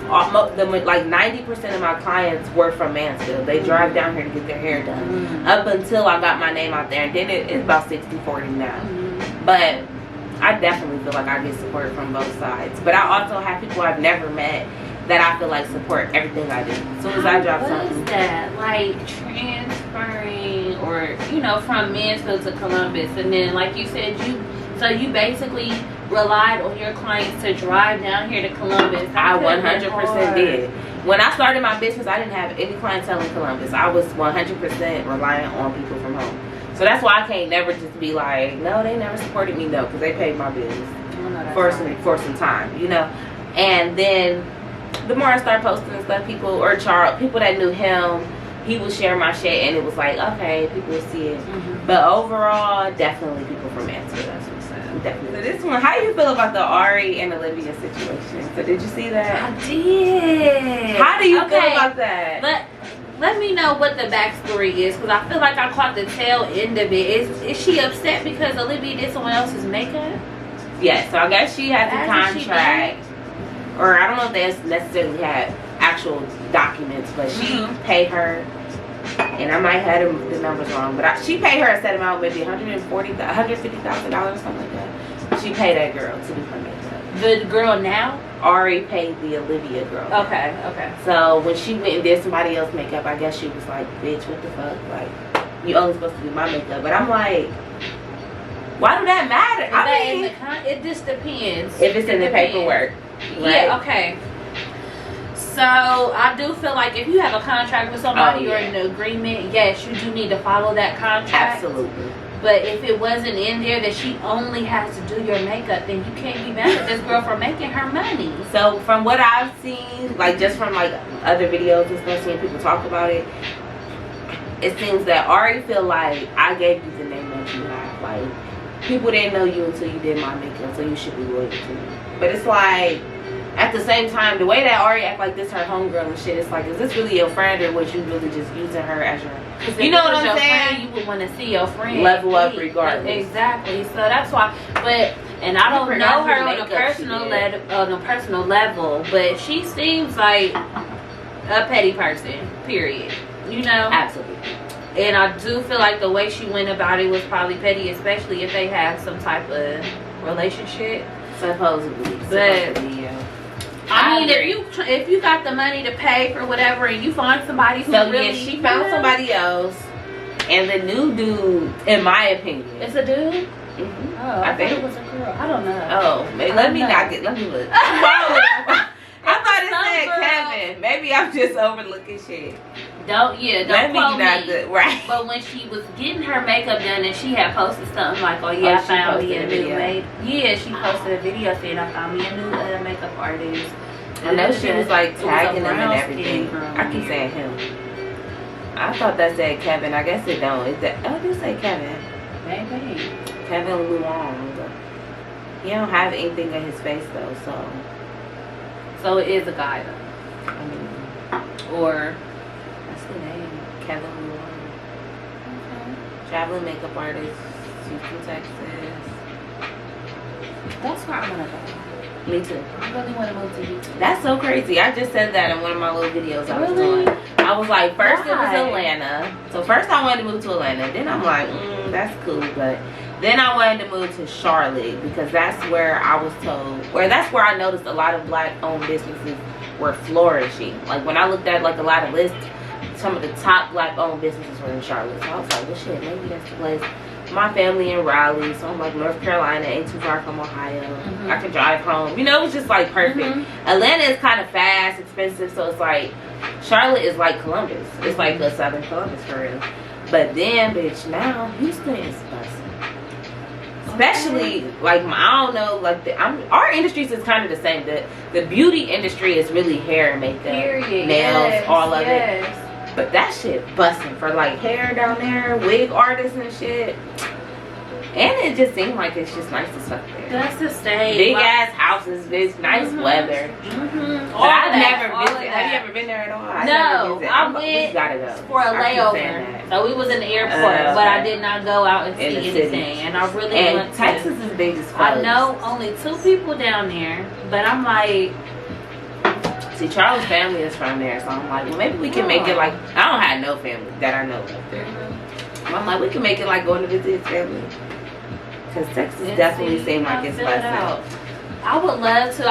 Like 90% of my clients were from Mansfield. They drive down here to get their hair done. Up until I got my name out there, and then it's about 60-40 now. But I definitely feel like I get support from both sides. But I also have people I've never met that I feel like support everything I do. As soon as I drop something. What is that? Like transferring, or, you know, from Mansfield to Columbus, and then, like you said, you basically relied on your clients to drive down here to Columbus. I 100% did. When I started my business, I didn't have any clientele in Columbus. I was 100% reliant on people from home. So that's why I can't never just be like, no, they never supported me, no, because they paid my bills for some time, you know. And then the more I start posting and stuff, people that knew him, he would share my shit, and it was like, okay, people will see it. But overall, definitely people from Mansfield. That's what's up. Definitely. So this one, how you feel about the Ari and Olivia situation? So did you see that? I did. How do you feel about that? Let me know what the backstory is, because I feel like I caught the tail end of it. Is she upset because Olivia did someone else's makeup? Yeah, so I guess she had the contract. Or I don't know if they necessarily had actual documents, but she paid her, and I might have the numbers wrong, but she paid her a set amount, maybe $150,000 or something like that. She paid that girl to do her makeup. The girl now? Ari paid the Olivia girl. Okay. So when she went and did somebody else's makeup, I guess she was like, bitch, what the fuck? Like, you only supposed to do my makeup. But I'm like, why do that matter? It just depends. If it's in the paperwork. Right? Yeah, okay. So I do feel like if you have a contract with somebody or an agreement, yes, you do need to follow that contract. Absolutely. But if it wasn't in there that she only has to do your makeup, then you can't be mad at this girl for making her money. So from what I've seen, like just from like other videos and stuff, seeing people talk about it, it seems that Ari feel like I gave you the name that you have. Like, people didn't know you until you did my makeup, so you should be loyal to me. But it's like, at the same time, the way that Ari act like this her homegirl and shit, it's like, is this really your friend or was you really just using her as your... You know what I'm saying? Friend, you would want to see your friend level up regardless. Exactly. So that's why. But and I don't know her on a personal level, but she seems like a petty person. Period. You know. Absolutely. And I do feel like the way she went about it was probably petty, especially if they have some type of relationship. Supposedly, yeah. I mean, if you got the money to pay for whatever, and you find somebody who really, yeah, she found somebody else, and the new dude, in my opinion, it's a dude. Mm-hmm. Oh, I think it was a girl. I don't know. Oh, maybe let me look. I thought it said Kevin. Maybe I'm just overlooking shit. Don't quote me. Right. But when she was getting her makeup done and she had posted something like, "Oh yeah, I found me a new she posted a video saying I found me a new makeup artist." I know she was like tagging them and everything. I keep saying him. I thought that said Kevin. I guess it don't. It do say Kevin. Maybe. Kevin Luong. He don't have anything in his face though, so it is a guy though. I mean, or that's the name, Kevin Luong. Okay. Traveling makeup artist, Houston, Texas. That's where I'm gonna go. Me too. I really want to move to Houston. That's so crazy. I just said that in one of my little videos I was doing. I was like, first it was Atlanta. So first I wanted to move to Atlanta. Then I'm like, that's cool, but then I wanted to move to Charlotte because that's where I was told, or that's where I noticed a lot of black-owned businesses were flourishing. Like when I looked at like a lot of lists, some of the top black-owned businesses were in Charlotte. So I was like, well, shit, maybe that's the place. My family in Raleigh, so I'm like, North Carolina ain't too far from Ohio. Mm-hmm. I can drive home. You know, it was just like perfect. Mm-hmm. Atlanta is kind of fast, expensive, so it's like Charlotte is like Columbus. It's like the Southern Columbus for real. But then, bitch, now Houston is busting. Especially like I don't know, like our industries is kind of the same. The beauty industry is really hair and makeup, nails, all of it. But that shit busting for like hair down there, wig artists and shit. And it just seemed like it's just nice as fuck there. That's the same. Big ass houses, bitch, nice weather. But I've never visited. Have you ever been there at all? No, I went for a layover. So we was in the airport, but I did not go out and see anything. And I really went to. Texas is big as fuck. I know only 2 people down there, but I'm like. See, Charles' family is from there, so I'm like, well, maybe we can make it like, I don't have no family that I know up there. I'm like, we can make it like going to visit his family. Because Texas definitely seems like it's busting. I would love to.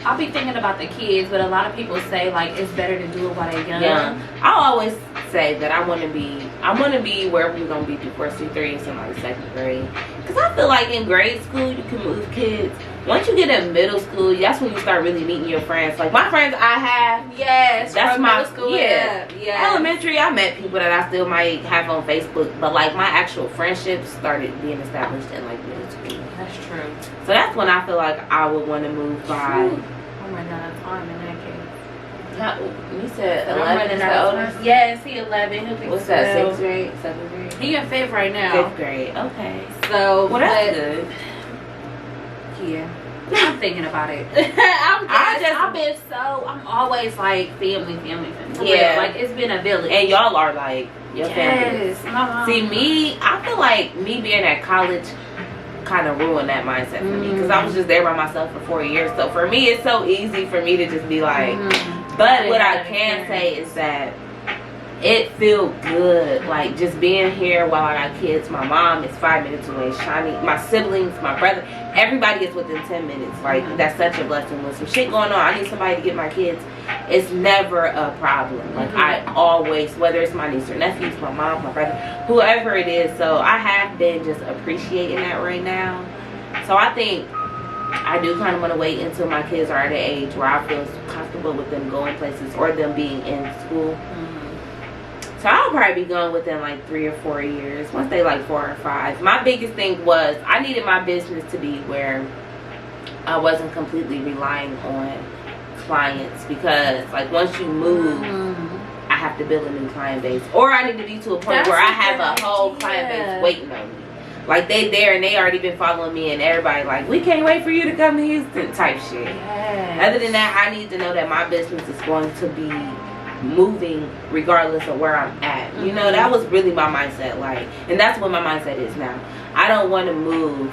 I'll be thinking about the kids, but a lot of people say like it's better to do it while they're young. Yeah. I always say that I want to be wherever we're gonna be before C3 in like 2nd grade. Because I feel like in grade school you can move kids. Once you get in middle school, that's when you start really meeting your friends. Like my friends I have, that's my middle school. Yeah. Elementary, I met people that I still might have on Facebook, but like my actual friendships started being established in like middle school. That's true. So that's when I feel like I would want to move by. I'm running out of time in that case. You said 11 is the oldest? Yes, he 11. What's that, 6th grade, 7th grade? He in 5th right now. 5th grade, okay. So, well, that's good. Yeah. I'm thinking about it. I'm always like family. Yeah. Like it's been a village. And y'all are like your family. Yes. See, me, I feel like me being at college kind of ruined that mindset for me because I was just there by myself for 4 years. So for me, it's so easy for me to just be like, but what I can say is that it feels good, like just being here while I got kids. My mom is 5 minutes away. Shani, my siblings, my brother, everybody is within 10 minutes. Like that's such a blessing. When some shit going on, I need somebody to get my kids. It's never a problem. Like I always, whether it's my niece or nephews, my mom, my brother, whoever it is. So I have been just appreciating that right now. So I think I do kind of want to wait until my kids are at an age where I feel comfortable with them going places or them being in school. So I'll probably be going within like 3 or 4 years. Once they like 4 or 5. My biggest thing was I needed my business to be where I wasn't completely relying on clients, because like once you move, I have to build a new client base, or I need to be to a point where I have a whole client base waiting on me. Like, they there and they already been following me, and everybody like, we can't wait for you to come to Houston type shit. Yes. Other than that, I need to know that my business is going to be moving regardless of where I'm at. You know, that was really my mindset. Like, and that's what my mindset is now. I don't want to move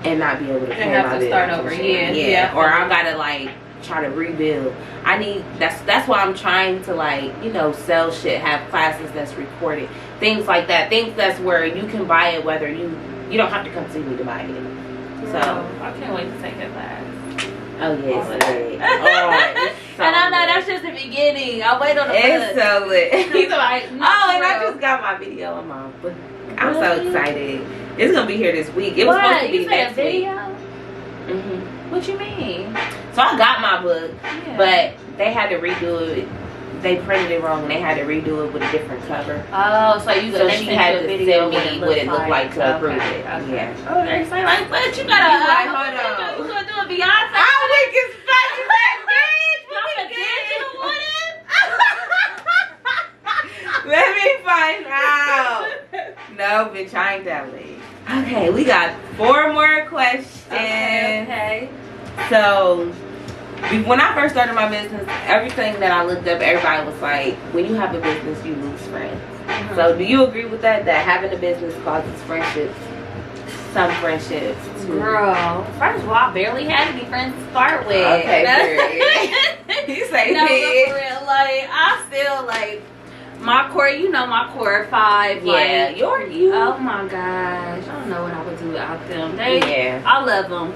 and not be able to pay my bills. Start over. Yeah. Or I gotta like try to rebuild. I need that's why I'm trying to, like, you know, sell shit, have classes that's recorded, things like that, things that's where you can buy it whether you don't have to come see me to buy it. So I can't wait to take that class. Oh yes, Oh, it's so and I know lit. that's just the beginning. I'll wait on the It's so lit. He's like, and I just got my video on my book. I'm so excited. It's gonna be here this week. It was supposed to be next week. What you mean? So I got my book, Yeah. but they had to redo it. They printed it wrong and they had to redo it with a different cover. Oh, so you So she had to send me what it looked like to approve it. Okay. Yeah. Oh, they're saying like, but you gotta. You like, hold on. You gonna do a Beyonce? How weak is fucking that bitch? Let me find out. No, bitch, I ain't that late. Okay, we got 4 more questions. Okay. So, when I first started my business, everything that I looked up, everybody was like, when you have a business, you lose friends. So, do you agree with that? That having a business causes friendships? Some friendships. Girl, first of all, I barely had any friends to start with. Okay, period. You say no, but big. for real, like, I still, like, my core, you know, my core 5. Yeah, like, you. Oh my gosh, I don't know what I would do without them. Yeah. I love them.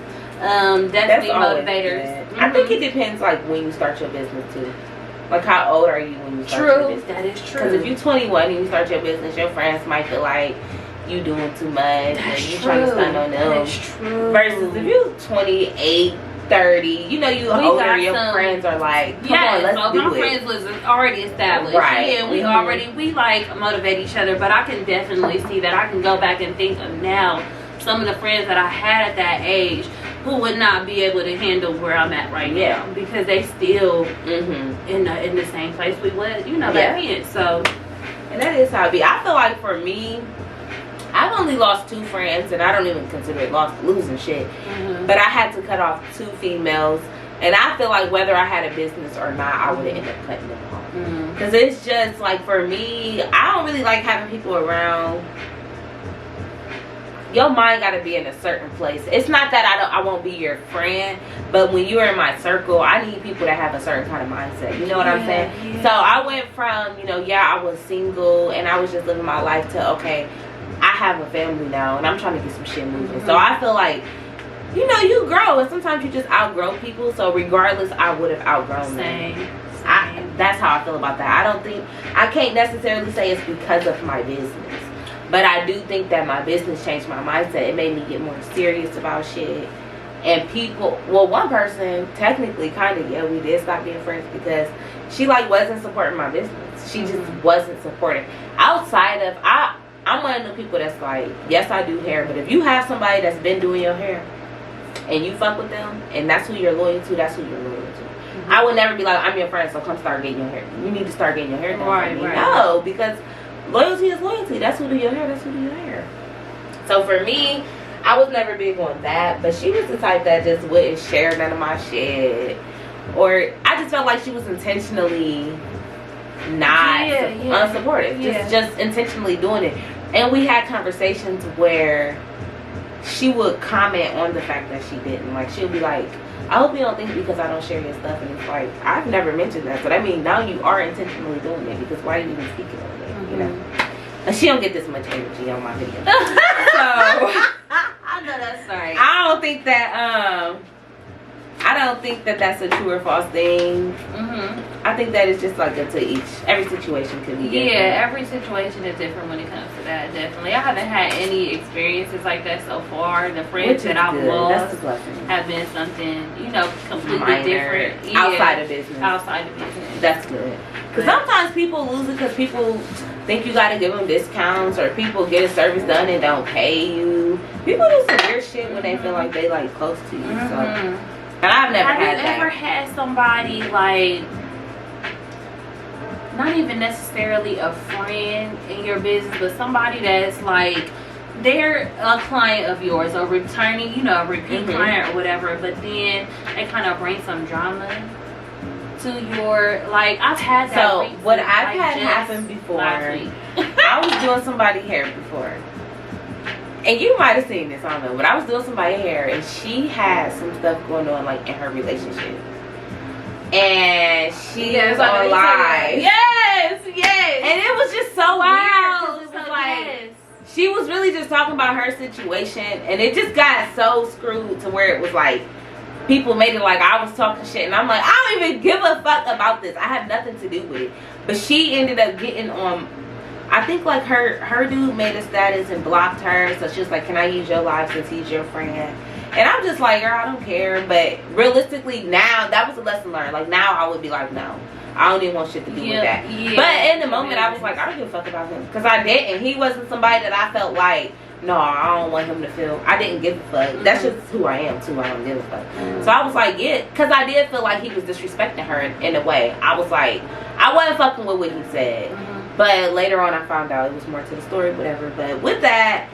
Definitely motivators. I think it depends, like, when you start your business too. Like, how old are you when you start your business? That is true. Because if you're 21 and you start your business, your friends might feel like you doing too much and you trying to stunt on them. That's true. Versus if you're 28, 30, you know, you older, your friends are like, come on, let's do my it. friends was already established. Right. Yeah, we like motivate each other, but I can definitely see that. I can go back and think of now some of the friends that I had at that age who would not be able to handle where I'm at right now because they still in the same place we was, you know, back then. So, and that is how it be. I feel like for me, I've only lost 2 friends, and I don't even consider it losing shit. But I had to cut off 2 females, and I feel like whether I had a business or not, I would have ended up cutting them off. Because it's just like, for me, I don't really like having people around. Your mind got to be in a certain place. It's not that I won't be your friend, but when you're in my circle, I need people that have a certain kind of mindset. You know what I'm saying? Yeah. So I went from, you know, I was single and I was just living my life to, okay, I have a family now and I'm trying to get some shit moving. So I feel like, you know, you grow and sometimes you just outgrow people. So regardless, I would have outgrown them. That's how I feel about that. I can't necessarily say it's because of my business. But I do think that my business changed my mindset. It made me get more serious about shit. And people, well, one person, technically, kind of, we did stop being friends because she, like, wasn't supporting my business. She just wasn't supporting. Outside of, I'm one of the people that's like, yes, I do hair. But if you have somebody that's been doing your hair and you fuck with them and that's who you're loyal to, that's who you're loyal to. I would never be like, I'm your friend, so come start getting your hair. You need to start getting your hair done. Right. No, because loyalty is loyalty. That's who do your hair. That's who do your hair. So for me, I was never big on that. But she was the type that just wouldn't share none of my shit. Or I just felt like she was intentionally not unsupportive. Just intentionally doing it. And we had conversations where she would comment on the fact that she didn't. Like, she'll be like, I hope you don't think because I don't share your stuff. And it's like, I've never mentioned that. But I mean, now you are intentionally doing it because why are you even speaking on it? You know? And she don't get this much energy on my video. So I know that's right. I don't think that that's a true or false thing. I think that it's just like every situation could be different. Yeah, every situation is different when it comes to that. Definitely, I haven't had any experiences like that so far. The friends that I've lost have been something, you know, completely different. Outside of business. That's good. Because sometimes people lose it because people think you gotta give them discounts, or people get a service done and don't pay you. People do some weird shit when they feel like they like close to you. So, and I've never had that. Have you ever had somebody like, not even necessarily a friend in your business, but somebody that's like they're a client of yours, or returning, you know, a repeat client or whatever, but then they kind of bring some drama to your, like, I've had that. So recently, what I've like, had just happen before, last I was doing somebody's hair before, and you might have seen this, I don't know, but I was doing somebody's hair, and she had some stuff going on, like, in her relationship, and she was on live. Yes, And it was just so wow. weird, 'cause it was like, she was really just talking about her situation, and it just got so screwed to where it was like, people made it like I was talking shit, and I'm like, I don't even give a fuck about this. I have nothing to do with it. But she ended up getting on, I think like her dude made a status and blocked her, so she was like, can I use your live since he's your friend? And I'm just like, girl, I don't care. But realistically, now, that was a lesson learned. Like, now I would be like, no, I don't even want shit to do with that. Yeah, but in the moment, I was like, I don't give a fuck about him. Because I didn't. He wasn't somebody that I felt like, no, I don't want him to feel. I didn't give a fuck. That's just who I am, too. I don't give a fuck. So I was like, yeah. Because I did feel like he was disrespecting her in a way. I was like, I wasn't fucking with what he said. But later on, I found out it was more to the story, whatever. But with that,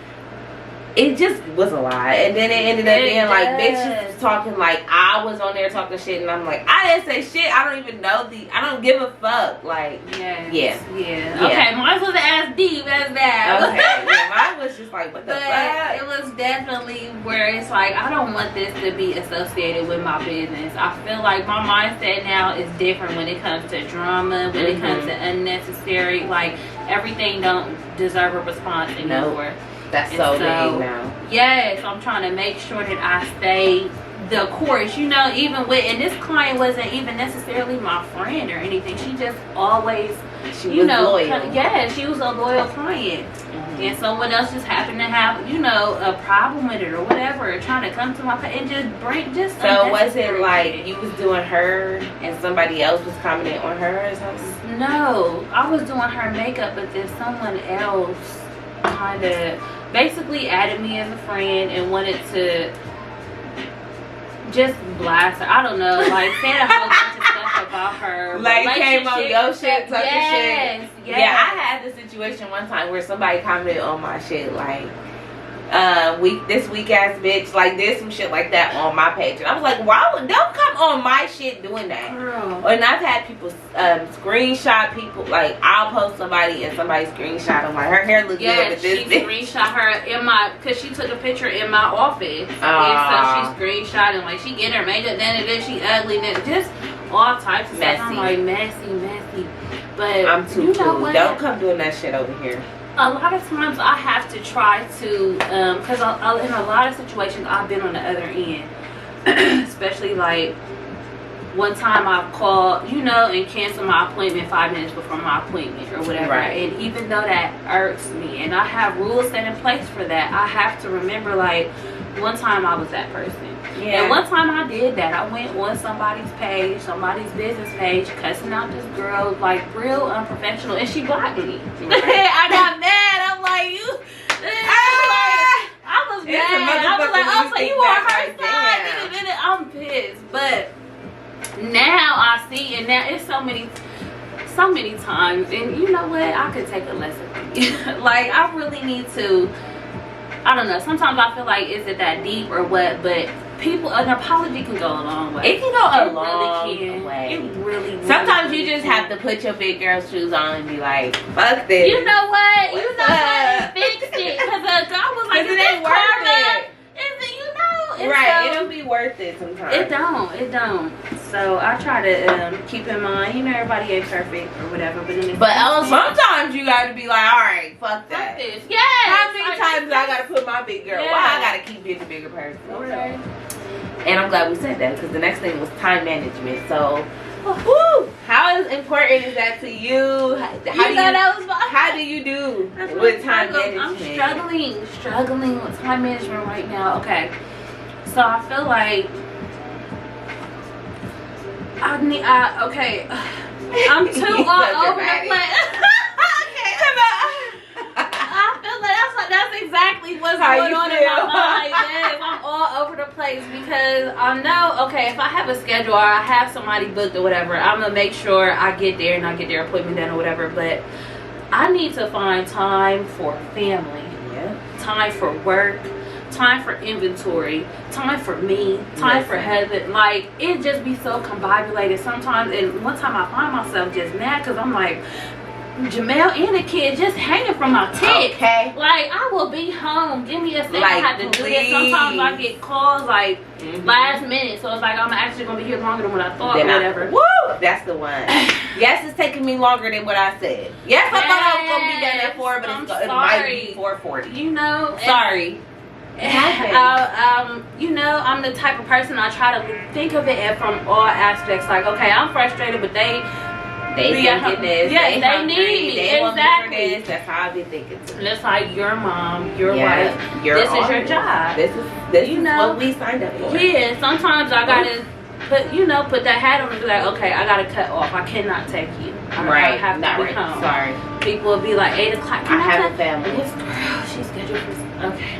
it just was a lie. And then it ended up being like bitches talking like I was on there talking shit, and I'm like, I didn't say shit. I don't even know I don't give a fuck. Like, yeah. Okay, mine wasn't as deep as that. Okay, yeah, mine was just like, what the fuck? It was definitely where it's like, I don't want this to be associated with my business. I feel like my mindset now is different when it comes to drama, when it comes to unnecessary, like, everything don't deserve a response anymore. That's so big now. Yes, I'm trying to make sure that I stay the course, you know, even with, and this client wasn't even necessarily my friend or anything. She just always, she was loyal. Yeah, she was a loyal client. And someone else just happened to have, you know, a problem with it or whatever, trying to come to my and just So was it like you was doing her and somebody else was commenting on her or something? No, I was doing her makeup, but then someone else kind of basically added me as a friend and wanted to just blast her. I don't know, like, said a whole bunch of stuff about her. Like, came on your shit, talking shit. Yeah, I had the situation one time where somebody commented on my shit, like, this weak ass bitch, like, did some shit like that on my page, and I was like, don't come on my shit doing that. Girl. And I've had people screenshot people, like, I'll post somebody and somebody screenshot them, like, her hair looks good with this she bitch. screenshot her because she took a picture in my office, and so she screenshot, like, she get her makeup done, and then she ugly, and just all types of stuff. I'm like, messy, but I'm too cool. Don't come doing that shit over here. A lot of times I have to try to, because in a lot of situations I've been on the other end, especially like one time I've called, you know, and canceled my appointment 5 minutes before my appointment or whatever. Right. And even though that irks me, and I have rules set in place for that, I have to remember, like, one time I was that person. Yeah. And one time I did that. I went on somebody's page, somebody's business page, cussing out this girl, like, real unprofessional, and she blocked me. I got mad. I'm like, I was mad. I was like, oh, so you on her side? I'm pissed. But now I see, and now it's so many times, and you know what? I could take a lesson from you. Like, I really need to. I don't know. Sometimes I feel like, is it that deep or what? But an apology can go a long way. It can go a long way. It really. Sometimes you just have to put your big girl shoes on and be like, fuck this. You know what? Fix it. Because I was like, it ain't worth it. Right, it'll be worth it sometimes. It don't. So I try to keep in mind, you know, everybody ain't perfect or whatever, but sometimes you gotta be like, all right, fuck that. This. Yes. How many times I gotta put my big girl? Why I gotta keep being the bigger person? Okay. And I'm glad we said that, because the next thing was time management. So, woo, how important is that to you? How do you do with time management? I'm struggling with time management right now. Okay. So I feel like I'm too all over the place. I feel like that's exactly what's going on in my mind. Yes, I'm all over the place because I know, okay, if I have a schedule or I have somebody booked or whatever, I'm gonna make sure I get there and I get their appointment done or whatever. But I need to find time for family. time for work, time for inventory, time for me, time for husband. Like, it just be so combobulated sometimes. And one time I find myself just mad because I'm like, Jamel and the kid just hanging from my tits. Okay. Like, I will be home. Give me a second. Like, I have to do this. Sometimes I get calls like last minute. So it's like I'm actually going to be here longer than what I thought or whatever. Woo! That's the one. Yes, it's taking me longer than what I said. Yes, I thought I was going to be done at 4, but it might be 4:40. You know? Sorry. You know, I'm the type of person, I try to think of it from all aspects. Like, okay, I'm frustrated, but they thinking this. Yeah, they need me. They exactly. Want me for this. That's how I be thinking too. It's like your mom, your wife. This is your job. This is what we signed up for. Yeah. Sometimes I gotta put that hat on and be like, okay, I gotta cut off. I cannot take you. I have to be home. Sorry. People will be like 8 o'clock. I have a family. This girl, she's scheduled for. Okay.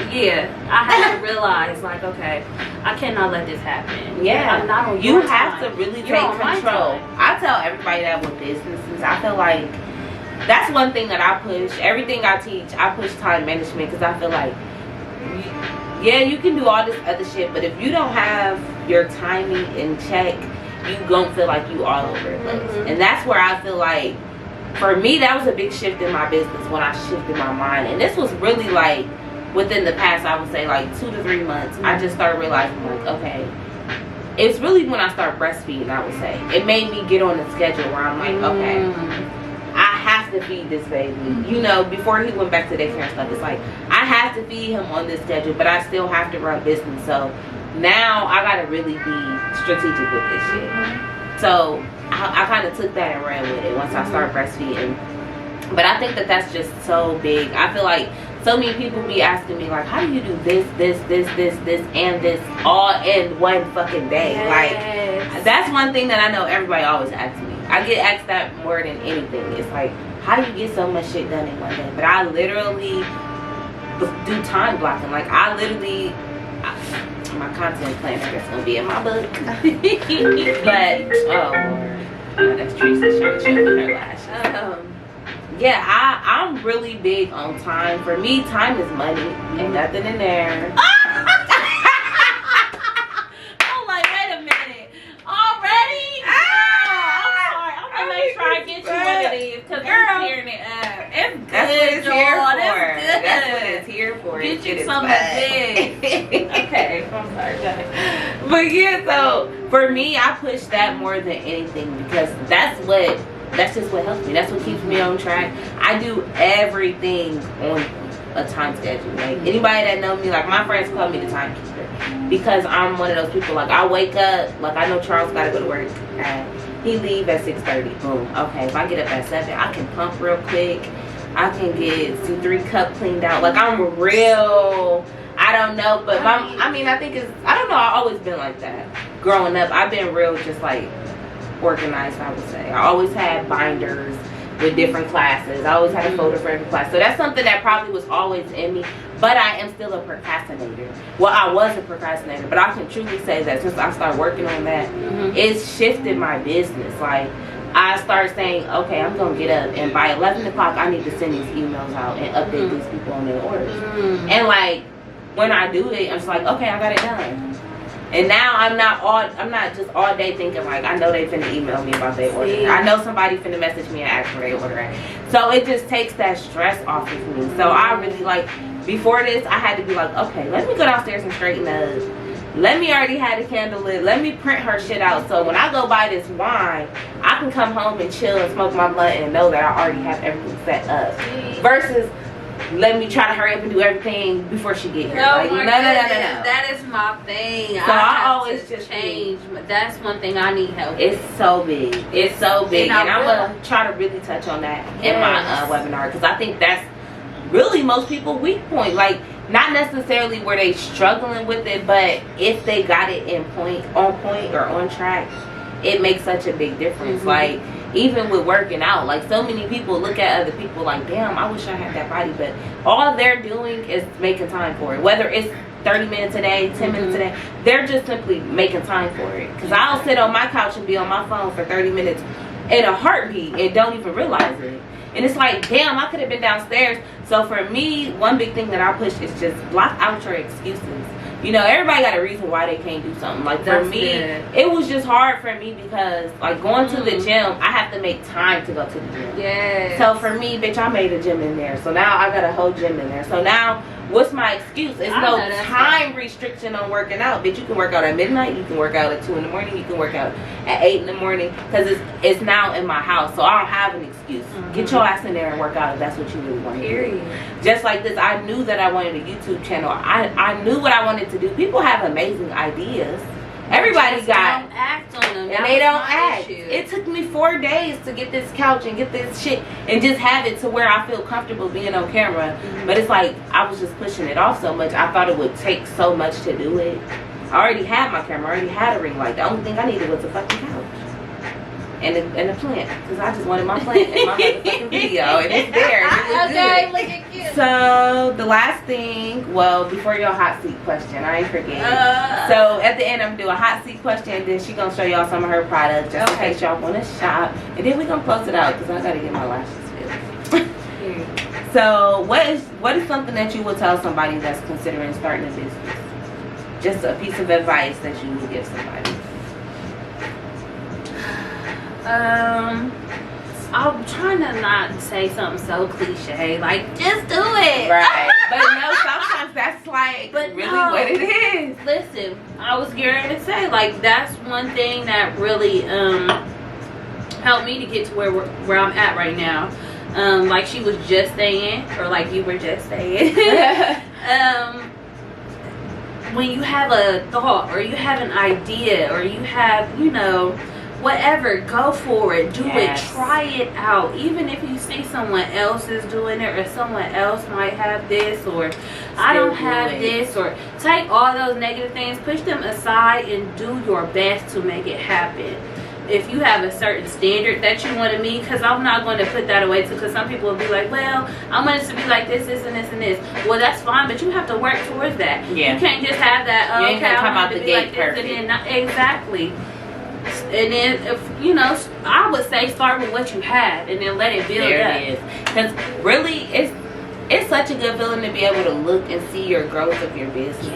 Yeah, I have to realize, like, okay, I cannot let this happen. Yeah, I'm not on you your have time. to really take control. I tell everybody that with businesses, I feel like that's one thing that I push. Everything I teach, I push time management because I feel like, yeah, you can do all this other shit, but if you don't have your timing in check, you gon' feel like you all over the place. And that's where I feel like, for me, that was a big shift in my business when I shifted my mind. And this was really like, within the past, I would say like 2 to 3 months, I just started realizing like, okay, it's really when I start breastfeeding, I would say. It made me get on the schedule where I'm like, okay, I have to feed this baby. You know, before he went back to daycare and stuff, it's like, I have to feed him on this schedule, but I still have to run business. So now I gotta really be strategic with this shit. So I kind of took that and ran with it once I started breastfeeding. But I think that that's just so big. I feel like so many people be asking me like, how do you do this, and this all in one fucking day? Like, that's one thing that I know everybody always asks me. I get asked that more than anything. It's like, how do you get so much shit done in one day? But I literally do time blocking. Like, I literally, my content planner that's gonna be in my book. But oh, that's Teresa trying to show me her lashes. Yeah, I'm really big on time. For me, time is money. Ain't nothing in there. I'm like, wait a minute. Already? I'm sorry. I'm gonna make sure I get you one of these because I'm tearing it up. It's good. That's what it's here for. Good. That's what it's here for. Get you something big. Okay, I'm sorry, guys. But yeah, so for me, I push that more than anything because that's just what helps me. That's what keeps me on track. I do everything on a time schedule. Like, anybody that knows me, like, my friends call me the timekeeper because I'm one of those people. Like, I wake up, like, I know Charles gotta go to work. He leave at 6:30. Boom. Okay, if I get up at 7, I can pump real quick. I can get 2-3 cups cleaned out. Like, I'm real. I don't know, but I think it's, I don't know. I've always been like that. Growing up, I've been real, just like organized, I would say. I always had binders with different classes. I always had a folder for every class. So that's something that probably was always in me. But I am still a procrastinator. Well, I was a procrastinator, but I can truly say that since I started working on that, it's shifted my business. Like, I started saying, okay, I'm gonna get up and by 11 o'clock I need to send these emails out and update these people on their orders. And like, when I do it, I'm just like, okay, I got it done. And now I'm not just all day thinking like, I know they finna email me about their order. I know somebody finna message me and ask for their order. So it just takes that stress off of me. So I really like, before this, I had to be like, okay, let me go downstairs and straighten up. Let me already have the candle lit. Let me print her shit out. So when I go buy this wine, I can come home and chill and smoke my blunt and know that I already have everything set up. Versus, let me try to hurry up and do everything before she get here. No. That is my thing. So I always just change. That's one thing I need help with. It's so big. It's so big. And I'm going to try to really touch on that in my webinar. Because I think that's really most people's weak point. Like, not necessarily were they struggling with it, but if they got it on point or on track, it makes such a big difference. Like, even with working out, like, so many people look at other people like, damn, I wish I had that body, but all they're doing is making time for it. Whether it's 30 minutes a day, 10 minutes a day, they're just simply making time for it. Because I'll sit on my couch and be on my phone for 30 minutes in a heartbeat and don't even realize it. And it's like, damn, I could have been downstairs. So for me, one big thing that I push is just block out your excuses. You know, everybody got a reason why they can't do something. Like, for me, it was just hard for me because, like, going to the gym, I have to make time to go to the gym. Yes. So for me, bitch, I made a gym in there. So now I got a whole gym in there. So now, what's my excuse? It's no time restriction on working out. Bitch, you can work out at midnight. You can work out at 2 in the morning. You can work out at 8 in the morning. Because it's now in my house. So I don't have an excuse. Get your ass in there and work out if that's what you really want to do. Just like this, I knew that I wanted a YouTube channel. I knew what I wanted to do. People have amazing ideas. Everybody got, don't act on them, and they don't act. It took me 4 days to get this couch and get this shit and just have it to where I feel comfortable being on camera. But it's like I was just pushing it off so much. I thought it would take so much to do it. I already had my camera. I already had a ring light. The only thing I needed was a fucking couch and a plant, because I just wanted my plant in my motherfucking video, and it's there. And it was okay, good. look at you. So the last thing, well, before your hot seat question, I ain't forget. So at the end, I'm gonna do a hot seat question, and then she gonna show y'all some of her products, just in case y'all want to shop, and then we gonna close it out because I gotta get my lashes fixed. So what is something that you would tell somebody that's considering starting a business? Just a piece of advice that you would give somebody. I'm trying to not say something so cliche, like just do it. Right. But no, sometimes that's like really what it is. Listen, I was getting to say, like, that's one thing that really helped me to get to where I'm at right now. Like she was just saying, or like you were just saying, when you have a thought or you have an idea or you have, you know, whatever, go for it, do it, try it out. Even if you see someone else is doing it, or someone else might have this, or I don't have this, or take all those negative things, push them aside and do your best to make it happen. If you have a certain standard that you want to meet, because I'm not going to put that away too, because some people will be like, well, I want it to be like this, this, and this, and this. Well, that's fine, but you have to work towards that. You can't just have that, you ain't okay, come I out want the to be gate like perfect. this, and then not, exactly. And then, if you know, I would say start with what you have and then let it build up. Because really, it's such a good feeling to be able to look and see your growth of your business.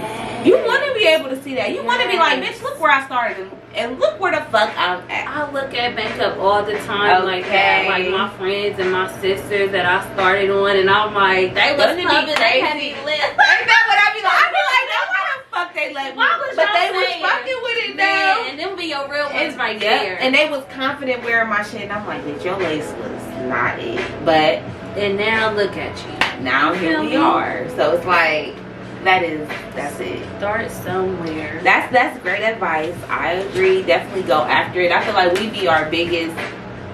You want to be able to see that. You want to be like, bitch, look where I started and look where the fuck I'm at. I look at makeup all the time like that. Like my friends and my sisters that I started on, and I'm like, they was pumping their heavy lips. Ain't that what I be like? I be like, no, why the fuck they let me? But they was fucking with it though. And them be your real ones right there. And they was confident wearing my shit, and I'm like, bitch, your lace was not it. But and now look at you. Now here we are. So it's like, that's it. Start somewhere. That's great advice. I agree. Definitely go after it. I feel like we be our biggest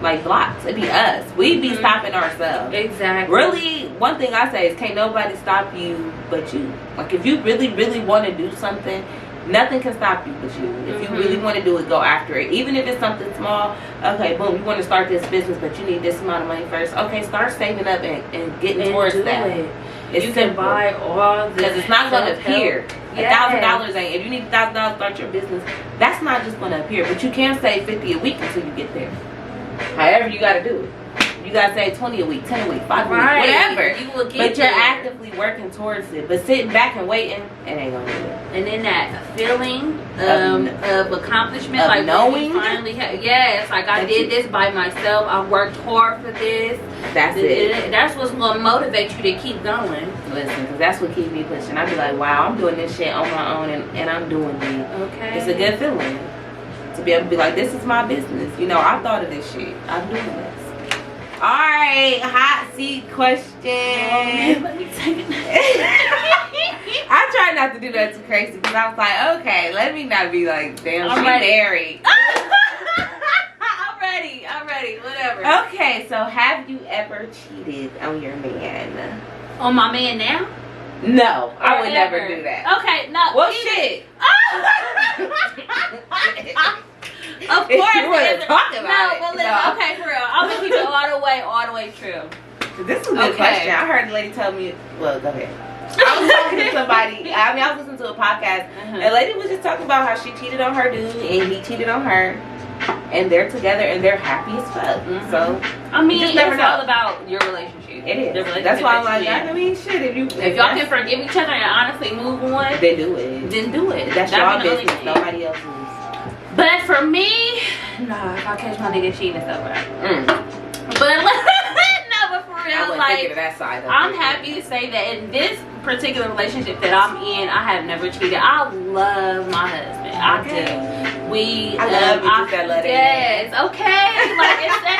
like blocks. It be us. We be stopping ourselves. Exactly. Really, one thing I say is can't nobody stop you but you. Like if you really, really want to do something, nothing can stop you but you. If you really want to do it, go after it. Even if it's something small. Okay, boom, you want to start this business, but you need this amount of money first. Okay, start saving up and getting towards that. It's you simple. Can buy all this because it's not going to appear. $1,000 ain't. If you need $1,000 to start your business, that's not just going to appear. But you can save $50 a week until you get there. However, you got to do it. You got to save $20 a week, $10 a week, $5 a week, whatever. You will get but you're there. Actively working towards it. But sitting back and waiting, it ain't going to do it. And then that feeling of accomplishment, of like knowing, finally, like I did this by myself. I worked hard for this. That's it. That's what's going to motivate you to keep going. Listen, because that's what keeps me pushing. I be like, wow, I'm doing this shit on my own, and I'm doing it. Okay. It's a good feeling to be able to be like, this is my business. You know, I thought of this shit. I'm doing this. All right, hot seat question. Let me take it. I try not to do that too crazy because I was like, okay, let me not be like, damn, she married. I'm ready, whatever. Okay, so have you ever cheated on your man? On my man now? No, I would never do that. Okay, no. Well, shit. Of course, you want to talk about it. No. Okay, for real. I'm gonna keep it all the way true. This is a good question. I heard a lady tell me. Well, go ahead. I was talking to somebody. I was listening to a podcast, and a lady was just talking about how she cheated on her dude, and he cheated on her. and they're together and they're happy as fuck. So I mean, it's never know. all about your relationship. It is. The relationship That's why I'm like, that I mean, shit. if y'all can forgive each other and honestly move on, then do it. Then do it. That's y'all business. Nobody else's. But for me, nah, if I catch my nigga cheating, it's over. But no, but for real, like, of that side I'm happy to say that in this particular relationship that I'm in, I have never cheated. I love my husband. I do. I love you. Yes, okay. Like,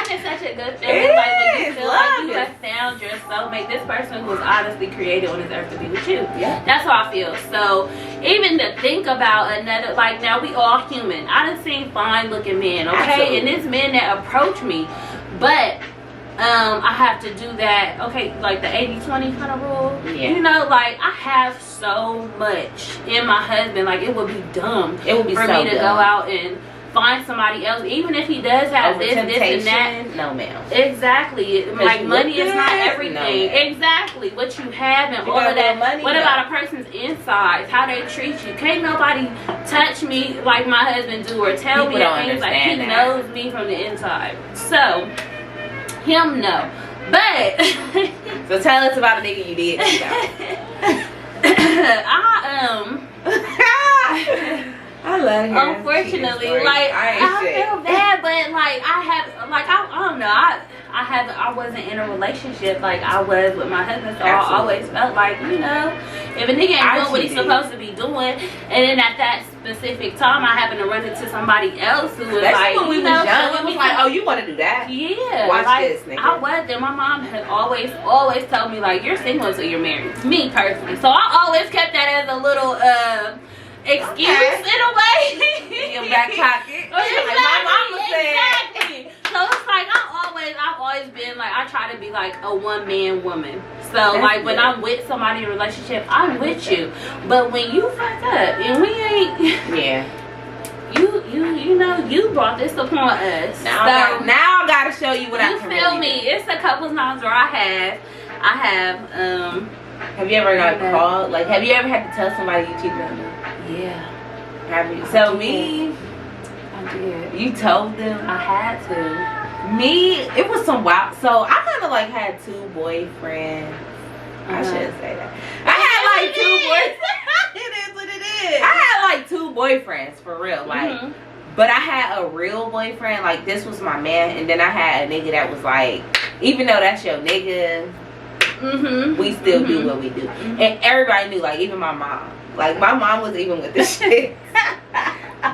it's such a good feeling. Like, when you feel like you have found your soulmate, this person who was honestly created on this earth to be with you. Yeah. That's how I feel. So, even to think about another, like, now we all human. I done seen fine looking men, okay? Absolutely. And it's men that approach me. But I have to do that, okay, like the 80-20 kind of rule. Yeah. You know, like, I have so much in my husband. Like, it would be dumb for me to go out and find somebody else, even if he does have this and that. No, ma'am. Exactly. Like, money is not everything. No, exactly. What you have and all of that. Money, what about a person's insides? How they treat you? Can't nobody touch me like my husband do or tell me things like he knows me from the inside. So, him no. But so tell us about a nigga you did. I love him. Unfortunately, like, I feel bad, but like I don't know. I wasn't in a relationship like I was with my husband, so I always felt like, you know, if a nigga ain't doing what he's supposed to be doing, and then at that specific time I happened to run into somebody else who was like, when we was young, it was like, oh, you want to do that? Yeah. Watch like, this, nigga. I was, and my mom had always told me, like, you're single until you're married. Me personally, so I always kept that as a little excuse in a way. Your back pocket. Exactly, like my mama said. Exactly. So it's like I've always been like, I try to be like a one-man woman. So like when I'm with somebody in a relationship, I'm with you. But when you fuck up and we ain't, you know, you brought this upon us. Now I gotta show you what I can. You feel me? It's a couple times where I have. Have you ever got called? Like, have you ever had to tell somebody you cheated on them? Yeah. Have you? So me, I did. You told them? I had to. Me, it was some wild. So I kind of like had two boyfriends. I shouldn't say that. I had like two boyfriends. It is what it is. I had like two boyfriends for real, like. But I had a real boyfriend. Like, this was my man, and then I had a nigga that was like, even though that's your nigga, we still do what we do. And everybody knew, like, even my mom. Like, my mom was even with this shit.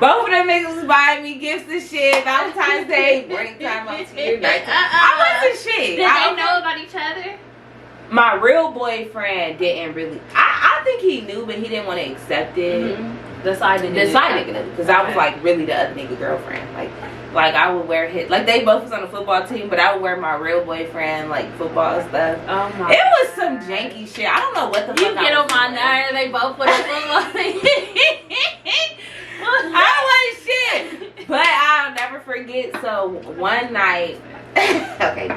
Both of them niggas was buying me gifts and shit. Valentine's Day, morning time, up to your night time. I wasn't shit. Did they know about each other? My real boyfriend didn't really. I think he knew, but he didn't want to accept it. The side nigga knew. Because I was like really the other nigga girlfriend. Like I would wear his, like they both was on the football team, but I would wear my real boyfriend like football stuff. Oh my! It was some janky shit. I don't know what the fuck. You get on my nerves. They both put a football team. I was shit, but I'll never forget. So one night, okay,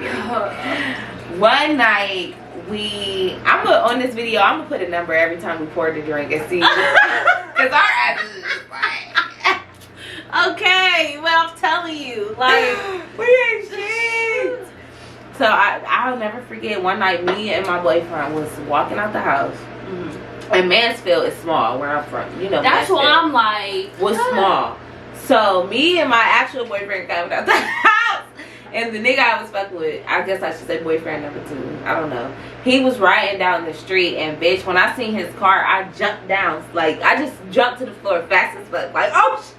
one night I'm gonna, on this video, I'm gonna put a number every time we pour the drink and see, because our asses is like. Okay, well, I'm telling you, like, we ain't shit. So I'll never forget one night, me and my boyfriend was walking out the house. And Mansfield is small, where I'm from. You know, that's why I'm like, was small. So me and my actual boyfriend coming out the house, and the nigga I was fucking with, I guess I should say boyfriend number 2. I don't know. He was riding down the street, and bitch, when I seen his car, I jumped down. Like, I just jumped to the floor fast as fuck. Like, oh shit.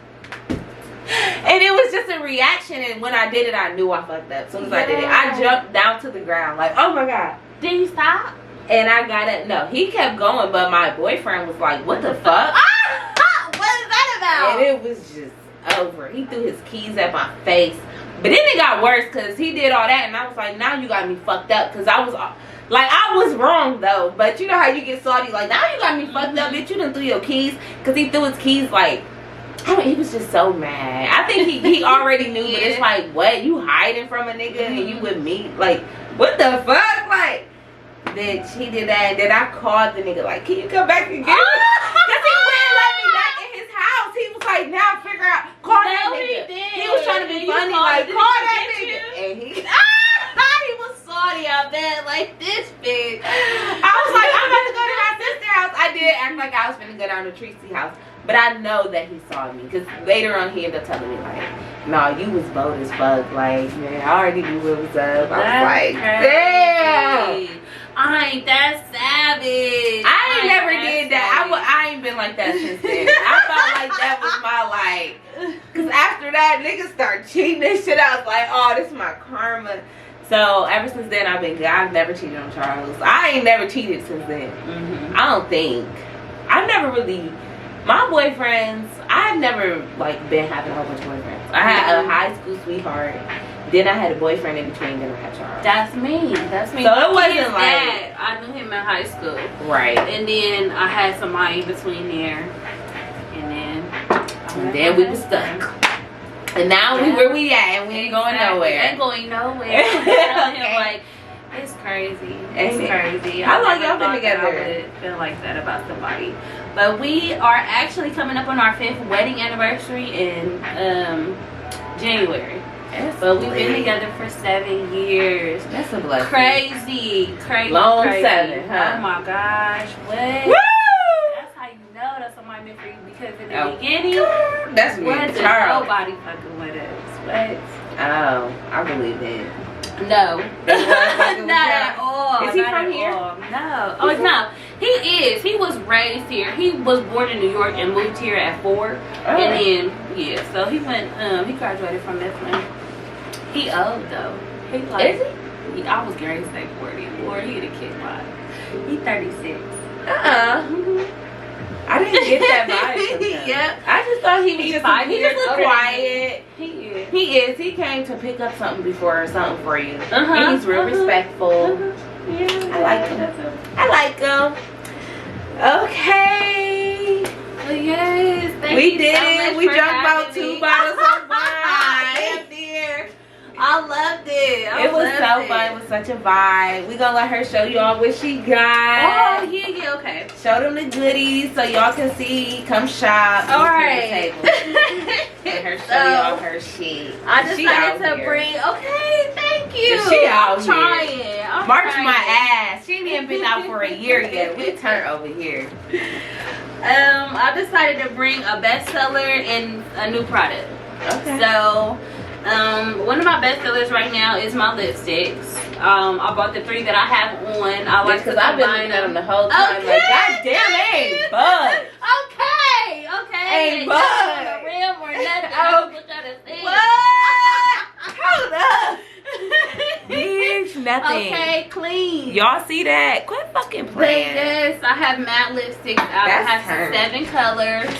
And it was just a reaction, and when I did it, I knew I fucked up. As soon as I did it, I jumped down to the ground like, oh my god. Did he stop? And I got it. No, he kept going, but my boyfriend was like, what the fuck? What is that about? And it was just over. He threw his keys at my face. But then it got worse because he did all that, and I was like, now you got me fucked up. Because I was wrong though. But you know how you get salty, like, now you got me fucked up, bitch. You done threw your keys. Because he threw his keys like, he was just so mad. I think he already knew, but it's like, what? You hiding from a nigga and you with me? Like, what the fuck? Like, bitch, he did that. And then I called the nigga, like, can you come back and get me? Because he wouldn't let me back in his house. He was like, now figure out. Call that nigga. He was trying to be funny. go down to Tracy's house. But I know that he saw me. Because later on, he ended up telling me, like, no, you was bold as fuck. Like, man, I already knew what was up. I was like, damn. I ain't that savage. I ain't never did that. I ain't been like that since then. I felt like that was my, like, because after that, niggas start cheating and shit. I was like, oh, this is my karma. So ever since then, I've been good. I've never cheated on Charles. I ain't never cheated since then. I don't think. I've never really, my boyfriends, I've never, like, been having a whole bunch of boyfriends. I had a high school sweetheart. Then I had a boyfriend in between. Then I had Charles. That's me. That's me. So it wasn't like I knew him in high school. Right. And then I had somebody in between there. And then we were stuck. And now we where we at, and we ain't going nowhere. Ain't going nowhere. I'm telling him, like, it's crazy. It's crazy. How long y'all been together? I would feel like that about somebody. But we are actually coming up on our 5th wedding anniversary in January. But we've been together for 7 years. That's a blessing. Crazy. Long crazy. 7, huh? Oh my gosh. What? Woo! That's how you know that somebody meant for you, because in the beginning, that's me. Charles. Nobody fucking with us. What? Oh, I believe it. No. Not at all. Is he from here? No. Oh, no. He is. He was raised here. He was born in New York and moved here at 4. And then, yeah, so he went, he graduated from Mifflin. He old, though. He like, is he? I was going to say 40. Lord, he the kid life. He 36. I didn't get that vibe from him. Yep. I just thought he was just 5 years older. Quiet. He is. He is. He came to pick up something before or something for you. And he's real respectful. Yeah. I like him. I like him. Okay. Well, yes. We did it. We drank about 2 bottles of wine. Dear. I loved it. It was so fun. It was such a vibe. We gonna let her show y'all what she got. Oh, yeah, okay. Show them the goodies so y'all can see. Come shop. All right. Let her show y'all her shit. I decided to bring. Okay, thank you. She out I'm trying. March my ass. She ain't even been out for a year yet. We turn over here. I decided to bring a bestseller and a new product. Okay. So, one of my bestsellers right now is my lipsticks. I bought the 3 that I have on. I like because I've been looking at them the whole time. Okay. Like, God damn, they ain't bud. Okay. Ain't bud. On the rim or nothing. What? Hold up. Bitch, nothing. Okay, clean. Y'all see that? Quit fucking playing. Yes, I have matte lipsticks out. That's I have 7 colors.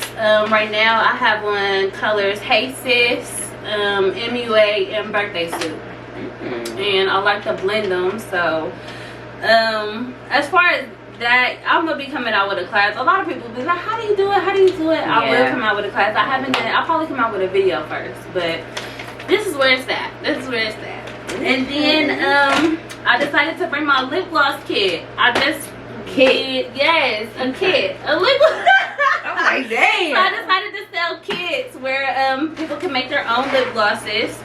Right now I have one colors Hey Sis, MUA, and Birthday Suit. And I like to blend them. So as far as that, I'm gonna be coming out with a class. A lot of people be like, how do you do it? How do you do it? I will come out with a class. I haven't done it. I'll probably come out with a video first, but this is where it's at. And then I decided to bring my lip gloss kit. A lip gloss. Oh my damn. So I decided to sell kits where people can make their own lip glosses.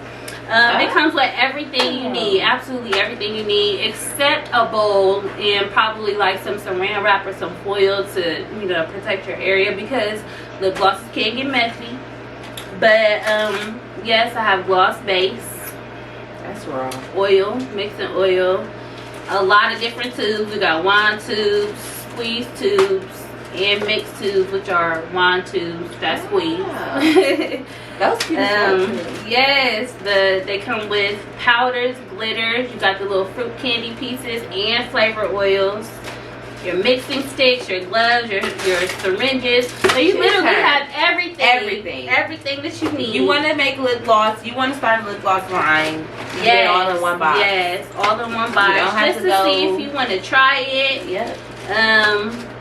It comes with everything you need, absolutely everything you need, except a bowl and probably like some saran wrap or some foil to, you know, protect your area, because lip glosses can get messy. But yes, I have gloss base. That's wrong. Oil, mixing oil, a lot of different tubes. We got wine tubes, squeeze tubes, and mixed tubes, which are wine tubes that squeeze. Wow. Those cute. Yes, they come with powders, glitters. You got the little fruit candy pieces and flavor oils. Your mixing sticks, your gloves, your syringes. So you literally have everything that you need. You want to make lip gloss? You want to start a lip gloss line? Get it all in one box. Yes, all in one box. You don't have just to go. See if you want to try it. Yep.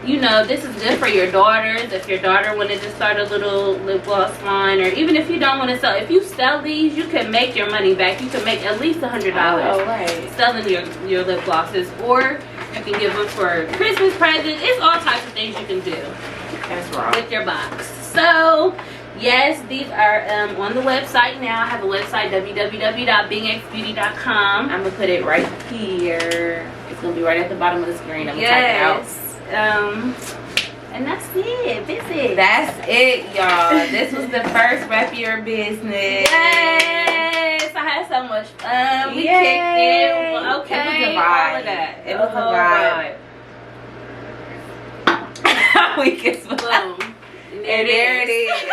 You know, this is good for your daughters. If your daughter wanted to start a little lip gloss line, or even if you don't want to sell, if you sell these, you can make your money back. You can make at least $100 selling your lip glosses, or you can give them for Christmas presents. It's all types of things you can do. That's wrong. With your box. So yes, these are on the website now. I have a website, www.bingxbeauty.com. I'm gonna put it right here. It's gonna be right at the bottom of the screen. I'm gonna type it out. And that's it. Visit. That's it, y'all. This was the first Rep Your Business. Yes, I had so much fun. We kicked it. Okay, it was a vibe. All of that. It was a vibe. We kissed. Boom. And there it is.